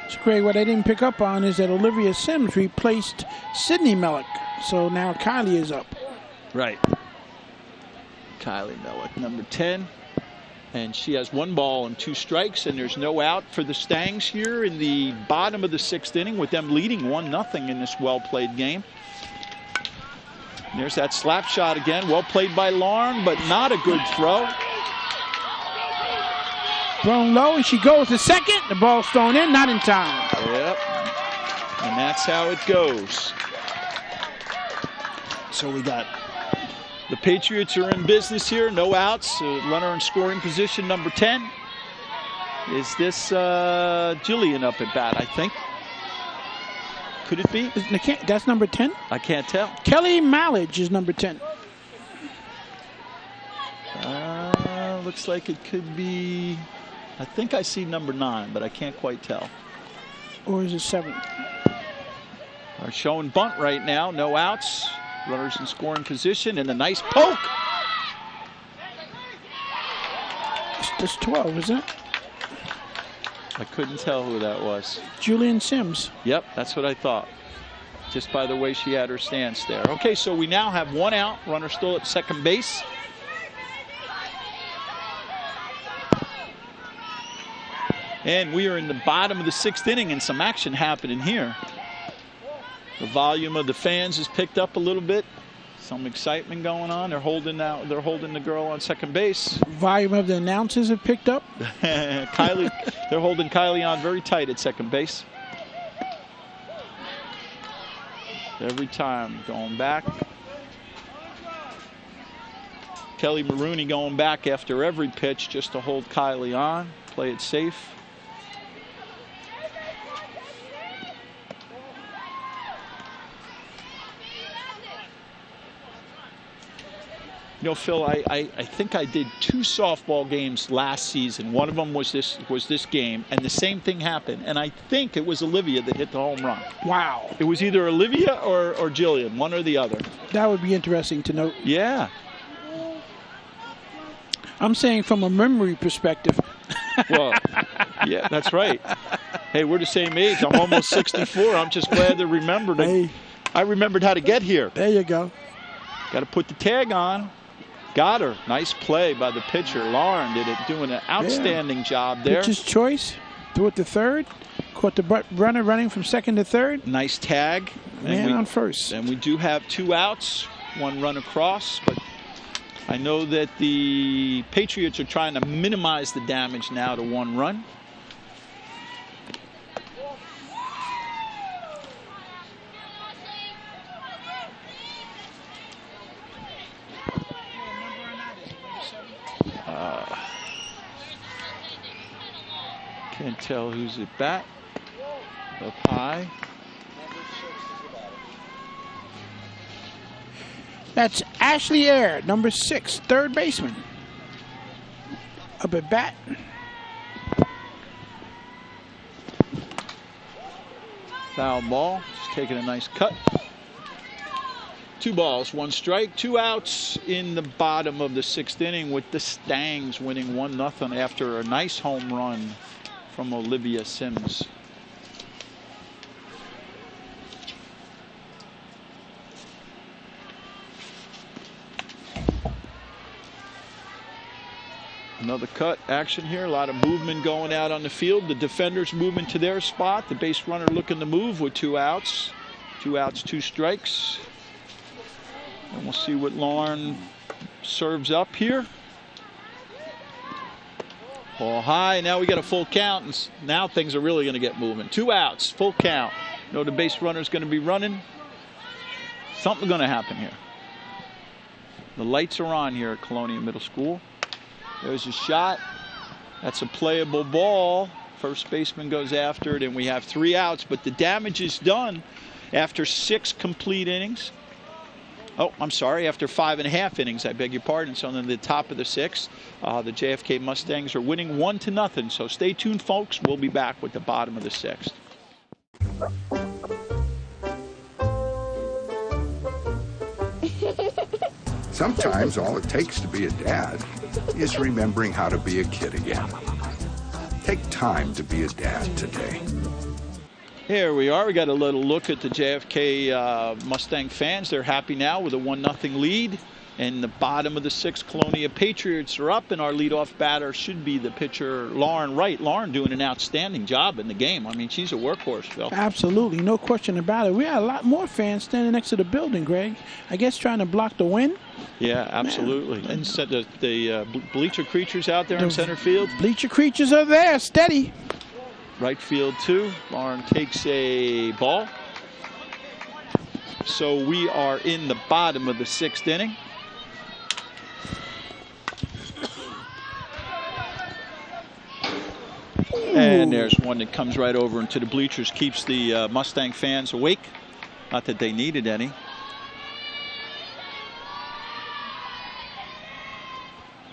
So, Craig, what I didn't pick up on is that Olivia Sims replaced Sydney Mellick. So now Kylie is up. Right. Kylie Mellick, number 10. And she has 1 ball and 2 strikes, and there's no out for the Stangs here in the bottom of the 6th inning, with them leading 1-0 in this well-played game. And there's that slap shot again. Well played by Lauren, but not a good throw. Thrown low, and she goes to second. The ball's thrown in, not in time. Yep. And that's how it goes. So we got the Patriots are in business here. No outs. Runner in scoring position, number 10. Is this Jillian up at bat, I think? Could it be? That's number 10? I can't tell. Kelly Malledge is number 10. Looks like it could be, I think I see number 9, but I can't quite tell. Or is it 7? Are showing bunt right now. No outs. Runners in scoring position, and a nice poke. It's 12, isn't it? I couldn't tell who that was. Julian Sims. Yep, that's what I thought. Just by the way she had her stance there. Okay, so we now have 1 out. Runner still at second base. And we are in the bottom of the 6th inning, and some action happening here. The volume of the fans has picked up a little bit. Some excitement going on. They're holding the girl on second base. Volume of the announcers have picked up. Kylie, they're holding Kylie on very tight at second base. Every time going back. Kelly Maroney going back after every pitch just to hold Kylie on, play it safe. You know, Phil, I think I did 2 softball games last season. One of them was this game, and the same thing happened. And I think it was Olivia that hit the home run. Wow. It was either Olivia or Jillian, one or the other. That would be interesting to note. Yeah. I'm saying from a memory perspective. Well, yeah, that's right. Hey, we're the same age. I'm almost 64. I'm just glad to remember. I remembered how to get here. There you go. Got to put the tag on. Got her. Nice play by the pitcher. Lauren did it, doing an outstanding job there. Pitcher's choice. Threw it to third. Caught the runner running from second to third. Nice tag. Man on first. And we do have 2 outs. 1 run across. But I know that the Patriots are trying to minimize the damage now to 1 run. Can't tell who's at bat. Up high. That's Ashley Ayer, number 6, third baseman. Up at bat. Foul ball. Just taking a nice cut. 2 balls, 1 strike, 2 outs in the bottom of the 6th inning with the Stangs winning 1-0 after a nice home run from Olivia Sims. Another cut action here. A lot of movement going out on the field. The defenders moving to their spot. The base runner looking to move with 2 outs. 2 outs, 2 strikes. And we'll see what Lauren serves up here. Ball high. Now we got a full count. And now things are really going to get moving. 2 outs, full count. You know the base runner is going to be running. Something's going to happen here. The lights are on here at Colonia Middle School. There's a shot. That's a playable ball. First baseman goes after it, and we have 3 outs. But the damage is done after 6 complete innings. Oh, I'm sorry, after 5.5 innings, I beg your pardon. So in the top of the 6th, the JFK Mustangs are winning 1-0. So stay tuned, folks. We'll be back with the bottom of the 6th. Sometimes all it takes to be a dad is remembering how to be a kid again. Take time to be a dad today. Here we are. We got a little look at the JFK Mustang fans. They're happy now with a 1-0 lead. In the bottom of the 6th, Colonia Patriots are up, and our leadoff batter should be the pitcher, Lauren Wright. Lauren doing an outstanding job in the game. I mean, she's a workhorse, Phil. Absolutely, no question about it. We had a lot more fans standing next to the building, Greg. I guess trying to block the wind. Yeah, absolutely. Man. And so the bleacher creatures out there in center field. Bleacher creatures are there, steady. Right field, too. Lauren takes a ball. So we are in the bottom of the 6th inning. And there's one that comes right over into the bleachers, keeps the Mustang fans awake. Not that they needed any.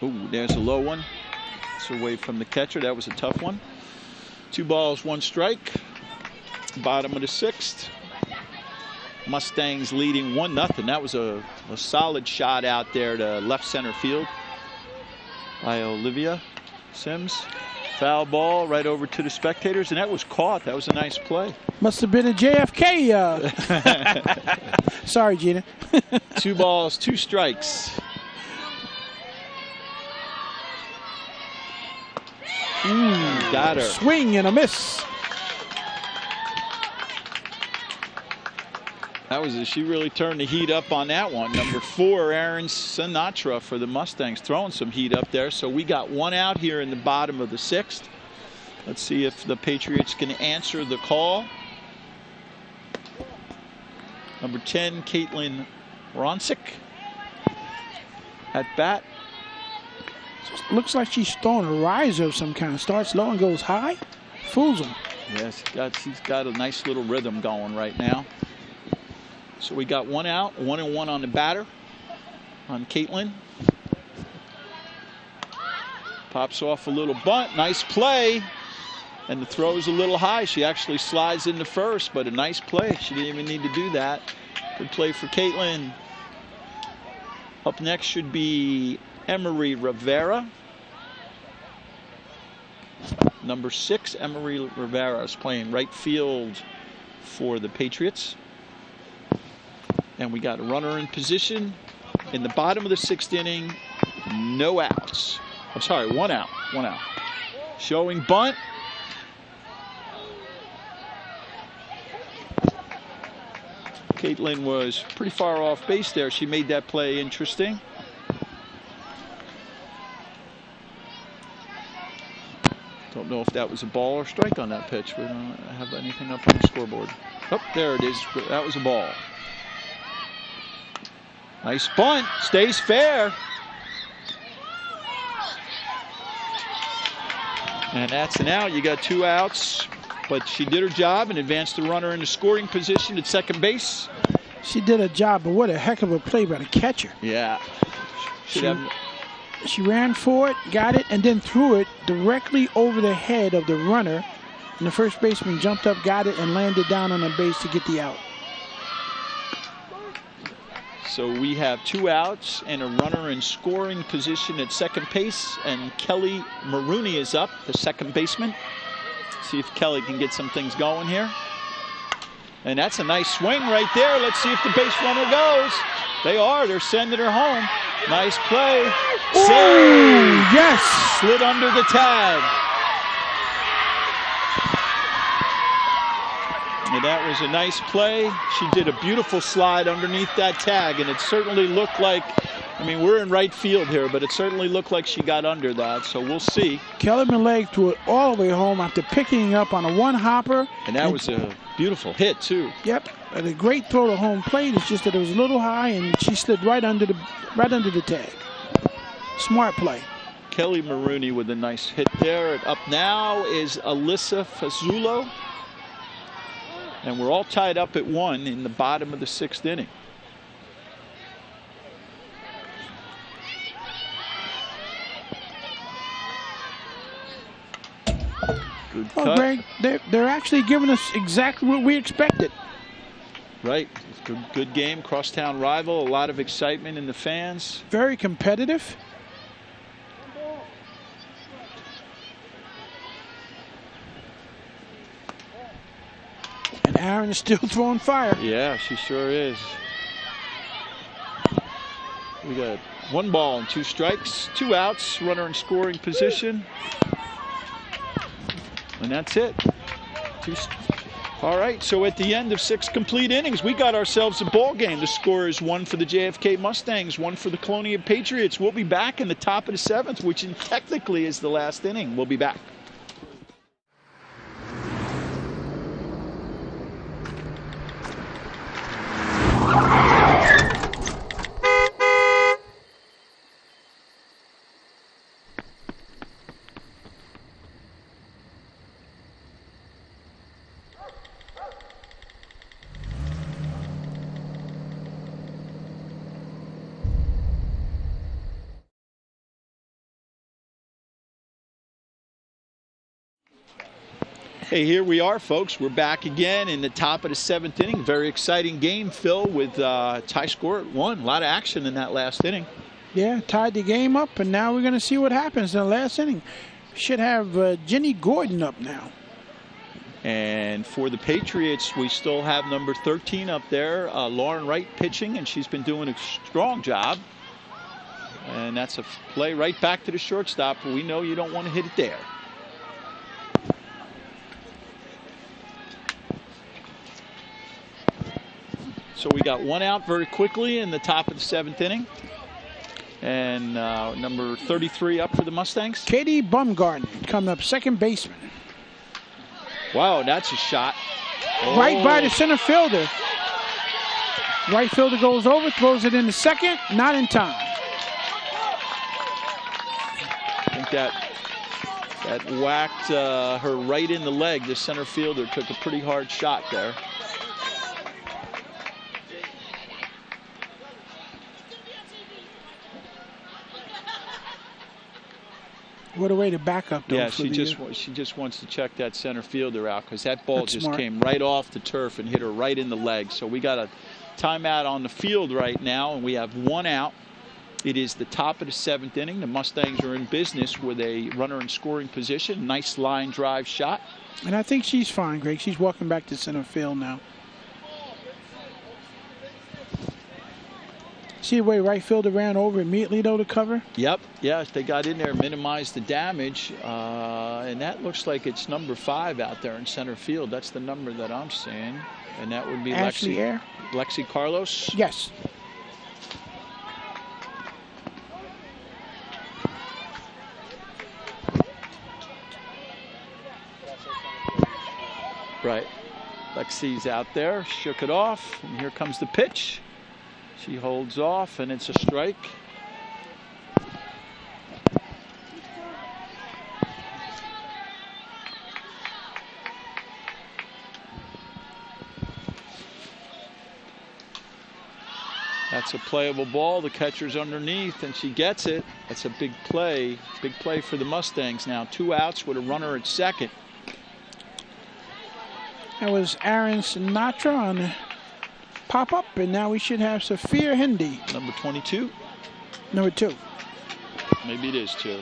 Ooh, there's a low one. It's away from the catcher. That was a tough one. 2 balls, 1 strike. Bottom of the 6th. Mustangs leading 1-0. That was a solid shot out there to left center field by Olivia Sims. Foul ball right over to the spectators, and that was caught. That was a nice play. Must have been a JFK. Sorry, Gina. 2 balls, 2 strikes. Got her. Swing and a miss. That was she really turned the heat up on that one. Number 4, Aaron Sinatra for the Mustangs, throwing some heat up there. So we got 1 out here in the bottom of the 6th. Let's see if the Patriots can answer the call. Number 10, Caitlin Ronsick at bat. Looks like she's throwing a riser of some kind. Starts low and goes high. Fools them. Yes, she's got a nice little rhythm going right now. So we got 1 out, 1-1 on the batter on Caitlin. Pops off a little bunt, nice play. And the throw is a little high. She actually slides into first, but a nice play. She didn't even need to do that. Good play for Caitlin. Up next should be Emery Rivera. Number 6, Emery Rivera is playing right field for the Patriots. And we got a runner in position in the bottom of the 6th inning. No outs. I'm sorry, 1 out. 1 out. Showing bunt. Caitlin was pretty far off base there. She made that play interesting. Don't know if that was a ball or strike on that pitch. We don't have anything up on the scoreboard. Oh, there it is. That was a ball. Nice bunt. Stays fair. And that's an out. You got 2 outs. But she did her job and advanced the runner into scoring position at second base. She did a job, but what a heck of a play by the catcher. Yeah. She ran for it, got it, and then threw it directly over the head of the runner. And the first baseman jumped up, got it, and landed down on the base to get the out. So we have 2 outs and a runner in scoring position at second base. And Kelly Maroney is up, the second baseman. See if Kelly can get some things going here. And that's a nice swing right there. Let's see if the base runner goes. They are. They're sending her home. Nice play. Ooh, yes. Slid under the tag. And that was a nice play. She did a beautiful slide underneath that tag, and it certainly looked like, I mean, we're in right field here, but it certainly looked like she got under that, so we'll see. Kelly Maleg threw it all the way home after picking up on a 1-hopper. And that was a beautiful hit, too. Yep, and a great throw to home plate. It's just that it was a little high, and she slid right under the tag. Smart play. Kelly Maroney with a nice hit there. And up now is Alyssa Fazzulo. And we're all tied up at 1 in the bottom of the 6th inning. Good cut. Greg, they're actually giving us exactly what we expected. Right. Good game. Crosstown rival. A lot of excitement in the fans. Very competitive. And Aaron is still throwing fire. Yeah, she sure is. We got 1 ball and 2 strikes, 2 outs, runner in scoring position. And that's it. All right, so at the end of 6 complete innings, we got ourselves a ball game. The score is 1 for the JFK Mustangs, 1 for the Colonia Patriots. We'll be back in the top of the 7th, which technically is the last inning. We'll be back. Hey, here we are, folks. We're back again in the top of the 7th inning. Very exciting game, Phil, with tie score at 1. A lot of action in that last inning. Yeah, tied the game up, and now we're going to see what happens in the last inning. Should have Jenny Gordon up now. And for the Patriots, we still have number 13 up there, Lauren Wright pitching, and she's been doing a strong job. And that's a play right back to the shortstop. We know you don't want to hit it there. So we got 1 out very quickly in the top of the 7th inning. And number 33 up for the Mustangs. Katie Bumgarden coming up, second baseman. Wow, that's a shot. Right by the center fielder. Right fielder goes over, throws it in the second, not in time. I think that whacked her right in the leg. The center fielder took a pretty hard shot there. What a way to back up, though. Yeah, she just wants to check that center fielder out because that ball just came right off the turf and hit her right in the leg. So we got a timeout on the field right now, and we have 1 out. It is the top of the 7th inning. The Mustangs are in business with a runner in scoring position. Nice line drive shot. And I think she's fine, Greg. She's walking back to center field now. See the way right fielder ran over immediately, though, to cover? Yep. Yes, they got in there, minimized the damage. And that looks like it's number 5 out there in center field. That's the number that I'm seeing. And that would be Lexi Carlos. Yes. Right. Lexi's out there, shook it off, and here comes the pitch. She holds off, and it's a strike. That's a playable ball. The catcher's underneath, and she gets it. That's a big play. Big play for the Mustangs now. 2 outs with a runner at second. That was Aaron Sinatra on the pop-up, and now we should have Sophia Hindi. Number 22? Number 2. Maybe it is 2.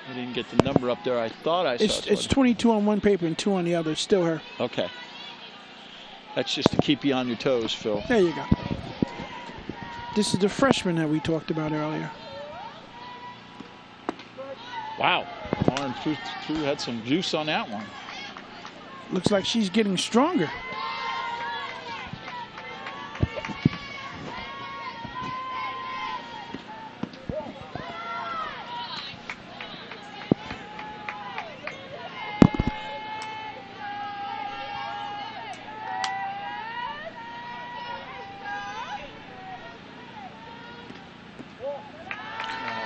I didn't get the number up there. I thought I saw it. It's 22 on one paper and 2 on the other. It's still her. Okay. That's just to keep you on your toes, Phil. There you go. This is the freshman that we talked about earlier. Wow. Lauren had some juice on that one. Looks like she's getting stronger.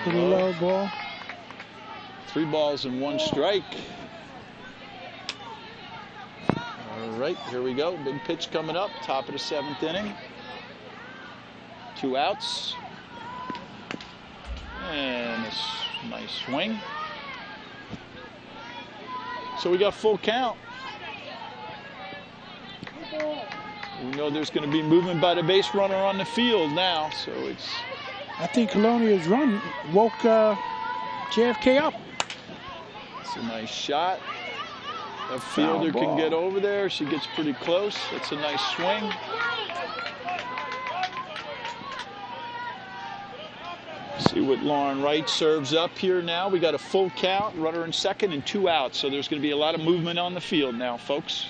Little low ball. 3 balls and 1 strike. All right, here we go. Big pitch coming up. Top of the 7th inning. 2 outs. And a nice swing. So we got full count. We know there's going to be movement by the base runner on the field now. So it's... I think Colonia's run woke JFK up. It's a nice shot. That fielder can get over there. She gets pretty close. It's a nice swing. See what Lauren Wright serves up here now. We got a full count, runner in second and 2 outs. So there's going to be a lot of movement on the field now, folks.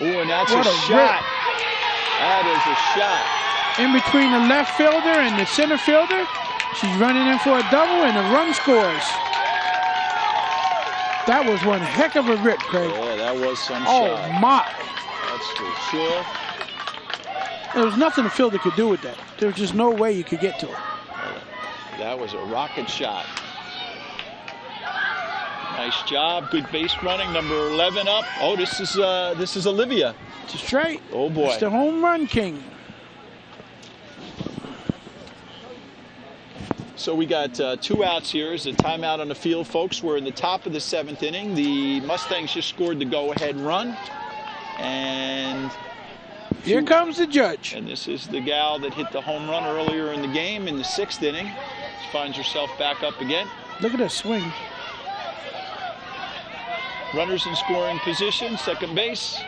Oh, and that's a shot. That is a shot. In between the left fielder and the center fielder. She's running in for a double, and the run scores. That was one heck of a rip, Craig. Yeah, that was some shot. Oh, my. That's for sure. There was nothing the fielder could do with that. There was just no way you could get to it. That was a rocket shot. Nice job. Good base running. Number 11 up. Oh, this is Olivia. It's straight. Oh, boy. It's the home run king. So we got 2 outs here. Is a timeout on the field, folks. We're in the top of the 7th inning. The Mustangs just scored the go-ahead run. And here comes the judge. And this is the gal that hit the home run earlier in the game in the 6th inning. She finds herself back up again. Look at her swing. Runners in scoring position, second base.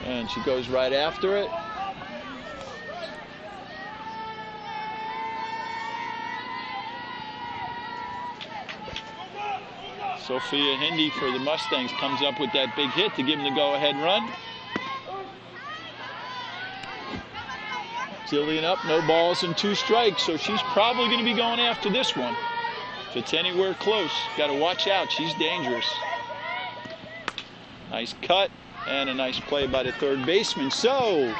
And she goes right after it. Sophia Hindi for the Mustangs comes up with that big hit to give them the go-ahead run. Jillian up, no balls and 2 strikes, so she's probably going to be going after this one. If it's anywhere close, got to watch out. She's dangerous. Nice cut and a nice play by the third baseman. So,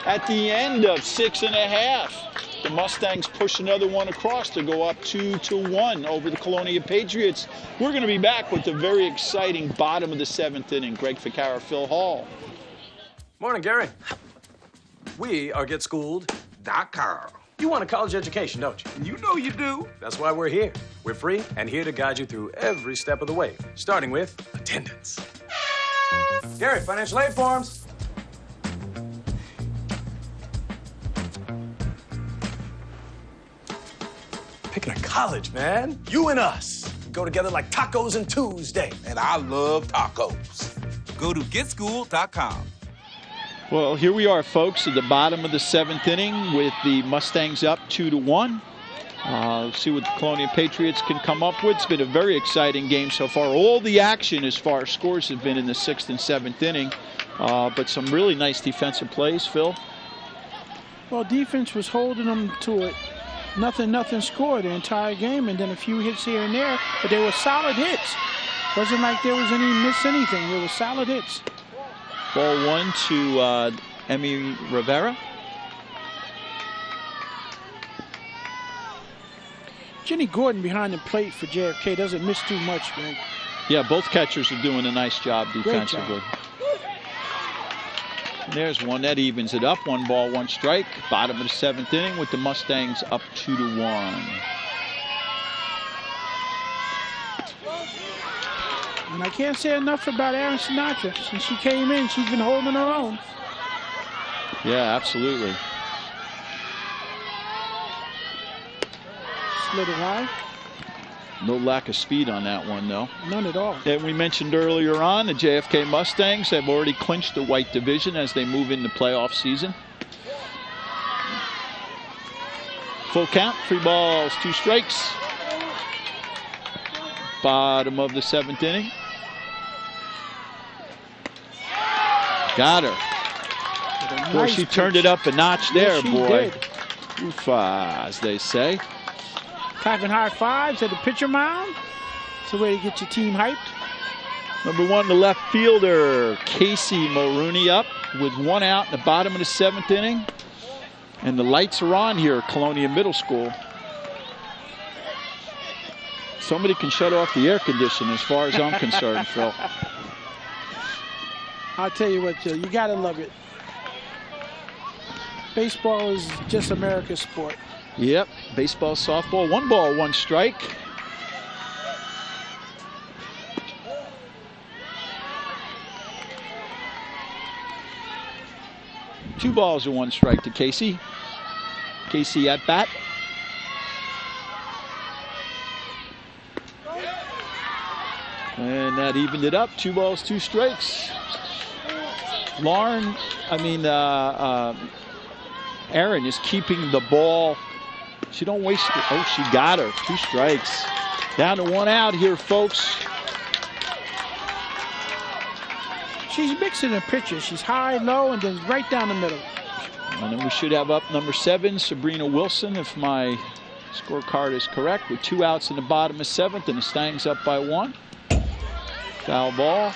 at the end of 6½, the Mustangs push another one across to go up 2-1 over the Colonia Patriots. We're going to be back with the very exciting bottom of the 7th inning. Greg Ficarra, Phil Hall. Morning, Gary. We are GetSchooled.com. You want a college education, don't you? You know you do. That's why we're here. We're free and here to guide you through every step of the way, starting with attendance. Gary, financial aid forms. Picking a college, man. You and us. Go together like tacos and Tuesday. And I love tacos. Go to GetSchooled.com. Well, here we are, folks, at the bottom of the 7th inning with the Mustangs up 2-1. See what the Colonia Patriots can come up with. It's been a very exciting game so far. All the action as far as scores have been in the 6th and 7th inning, but some really nice defensive plays, Phil. Well, defense was holding them to it. Nothing scored the entire game, and then a few hits here and there, but they were solid hits. Wasn't like there was any miss anything. They were solid hits. Ball 1 to Emmy Rivera. Jenny Gordon behind the plate for JFK doesn't miss too much, Greg. Yeah, both catchers are doing a nice job defensively. There's one that evens it up. 1 ball, 1 strike. Bottom of the 7th inning with the Mustangs up 2-1. And I can't say enough about Aaron Sinatra. Since she came in, she's been holding her own. Yeah, absolutely. Slid it high. No lack of speed on that one, though. None at all. And we mentioned earlier on, the JFK Mustangs have already clinched the white division as they move into playoff season. Full count, 3 balls, 2 strikes. Bottom of the 7th inning. Got her. Of course, she turned it up a notch there, boy. Oofa, as they say. Clapping high fives at the pitcher mound. It's a way to get your team hyped. Number 1, the left fielder, Casey Mulrooney, up with 1 out in the bottom of the 7th inning. And the lights are on here at Colonia Middle School. Somebody can shut off the air conditioning as far as I'm concerned, Phil. I'll tell you what, Joe, you got to love it. Baseball is just America's sport. Yep, baseball, softball, 1 ball, 1 strike. Two balls and 1 strike to Casey. Casey at bat. And that evened it up. 2 balls, 2 strikes. Erin is keeping the ball. She don't waste it. Oh, she got her. 2 strikes. Down to 1 out here, folks. She's mixing her pitches. She's high, low, and then right down the middle. And then we should have up number 7, Sabrina Wilson, if my scorecard is correct, with 2 outs in the bottom of 7th, and the Stangs up by 1. Foul ball.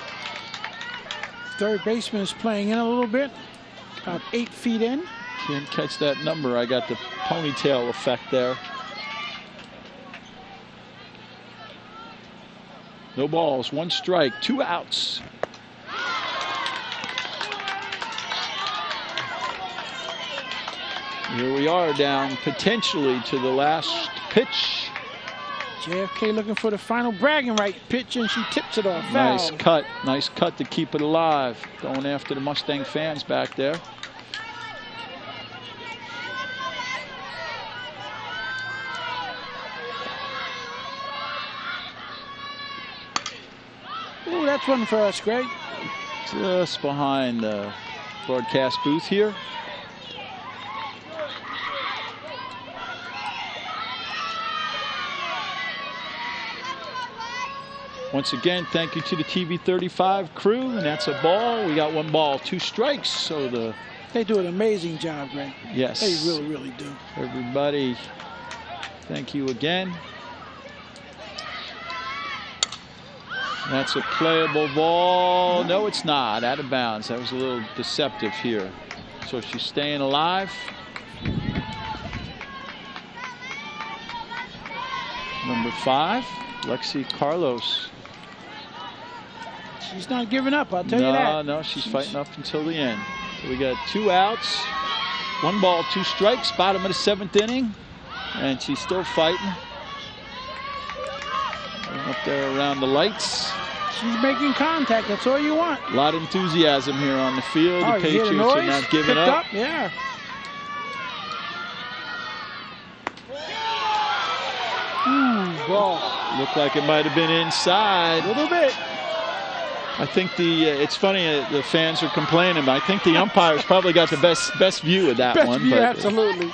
Third baseman is playing in a little bit, about 8 feet in. Can't catch that number. I got the ponytail effect there. No balls, 1 strike, 2 outs. Here we are down potentially to the last pitch. JFK looking for the final bragging right pitch, and she tips it off. Nice cut. Nice cut to keep it alive. Going after the Mustang fans back there. Ooh, that's one for us, Greg. Just behind the broadcast booth here. Once again, thank you to the TV35 crew, and that's a ball. We got 1 ball, 2 strikes. So they do an amazing job, Greg. Yes, they really, really do. Everybody, thank you again. That's a playable ball. No, it's not. Out of bounds. That was a little deceptive here. So she's staying alive. Number 5, Lexi Carlos. She's not giving up, I'll tell you that. No, she's fighting up until the end. So we got 2 outs, 1 ball, 2 strikes, bottom of the 7th inning, and she's still fighting. Up there around the lights. She's making contact, that's all you want. A lot of enthusiasm here on the field. Oh, the Patriots are not giving up. Yeah. Ball. Looked like it might have been inside. A little bit. I think it's funny the fans are complaining, but I think the umpires probably got the best view of that one. View, absolutely.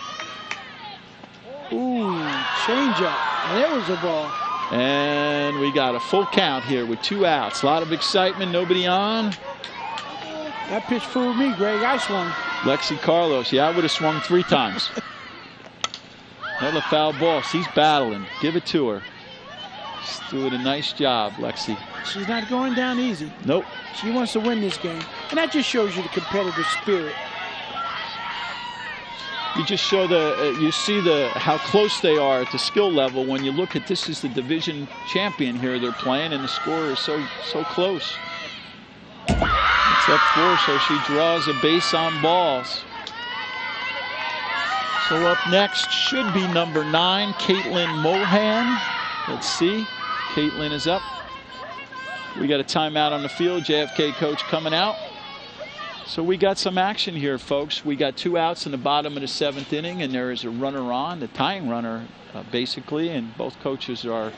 Ooh, change up. There was a ball. And we got a full count here with 2 outs. A lot of excitement, nobody on. That pitch fooled me, Greg. I swung. Lexi Carlos, yeah, I would have swung 3 times. Another foul ball. She's battling. Give it to her. She's doing a nice job, Lexi. She's not going down easy. Nope. She wants to win this game. And that just shows you the competitive spirit. You just show you see how close they are at the skill level when you look at this is the division champion here they're playing, and the score is so close. It's up 4, so she draws a base on balls. So up next should be number 9, Caitlin Mohan. Let's see. Caitlin is up. We got a timeout on the field. JFK coach coming out. So we got some action here, folks. We got 2 outs in the bottom of the 7th inning, and there is a runner on, the tying runner, basically. And both coaches are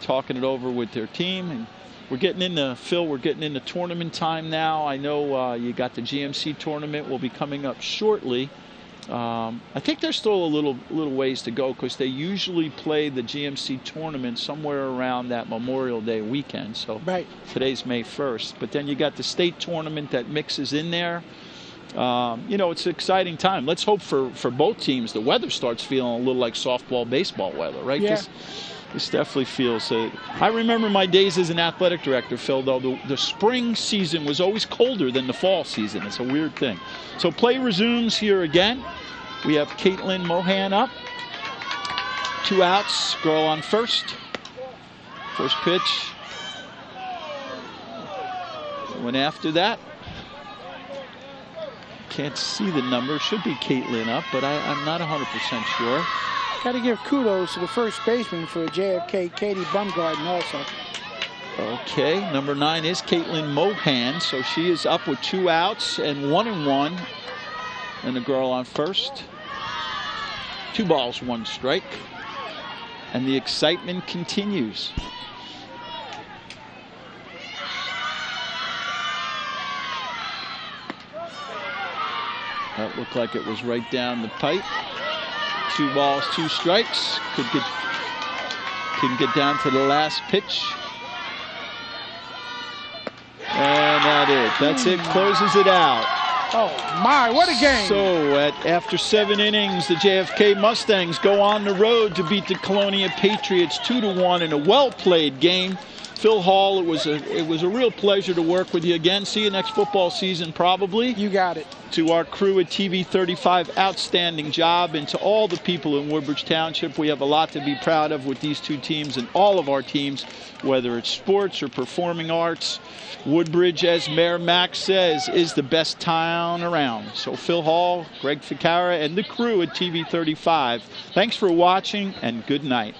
talking it over with their team. And we're getting into, Phil, we're getting into tournament time now. I know you got the GMC tournament will be coming up shortly. I think there's still a little ways to go because they usually play the GMC tournament somewhere around that Memorial Day weekend. So right. Today's May 1st. But then you got the state tournament that mixes in there. You know, it's an exciting time. Let's hope for both teams the weather starts feeling a little like softball, baseball weather, right? Yeah. This definitely feels I remember my days as an athletic director, Phil, though. The spring season was always colder than the fall season. It's a weird thing. So play resumes here again. We have Caitlin Mohan up. 2 outs. Girl on first. First pitch. Went after that. Can't see the number. Should be Caitlin up, but I'm not 100% sure. Got to give kudos to the first baseman for JFK, Katie Bumgarden, also. Okay, number 9 is Caitlin Mohan, so she is up with 2 outs and 1-1. And the girl on first. 2 balls, 1 strike. And the excitement continues. That looked like it was right down the pipe. 2 balls, 2 strikes. Couldn't get down to the last pitch. And that's it, closes it out. Oh my, what a game. So after 7 innings, the JFK Mustangs go on the road to beat the Colonia Patriots 2-1 in a well-played game. Phil Hall, it was a real pleasure to work with you again. See you next football season, probably. You got it. To our crew at TV 35, outstanding job. And to all the people in Woodbridge Township, we have a lot to be proud of with these 2 teams and all of our teams, whether it's sports or performing arts. Woodbridge, as Mayor Max says, is the best town around. So Phil Hall, Greg Ficara, and the crew at TV 35, thanks for watching and good night.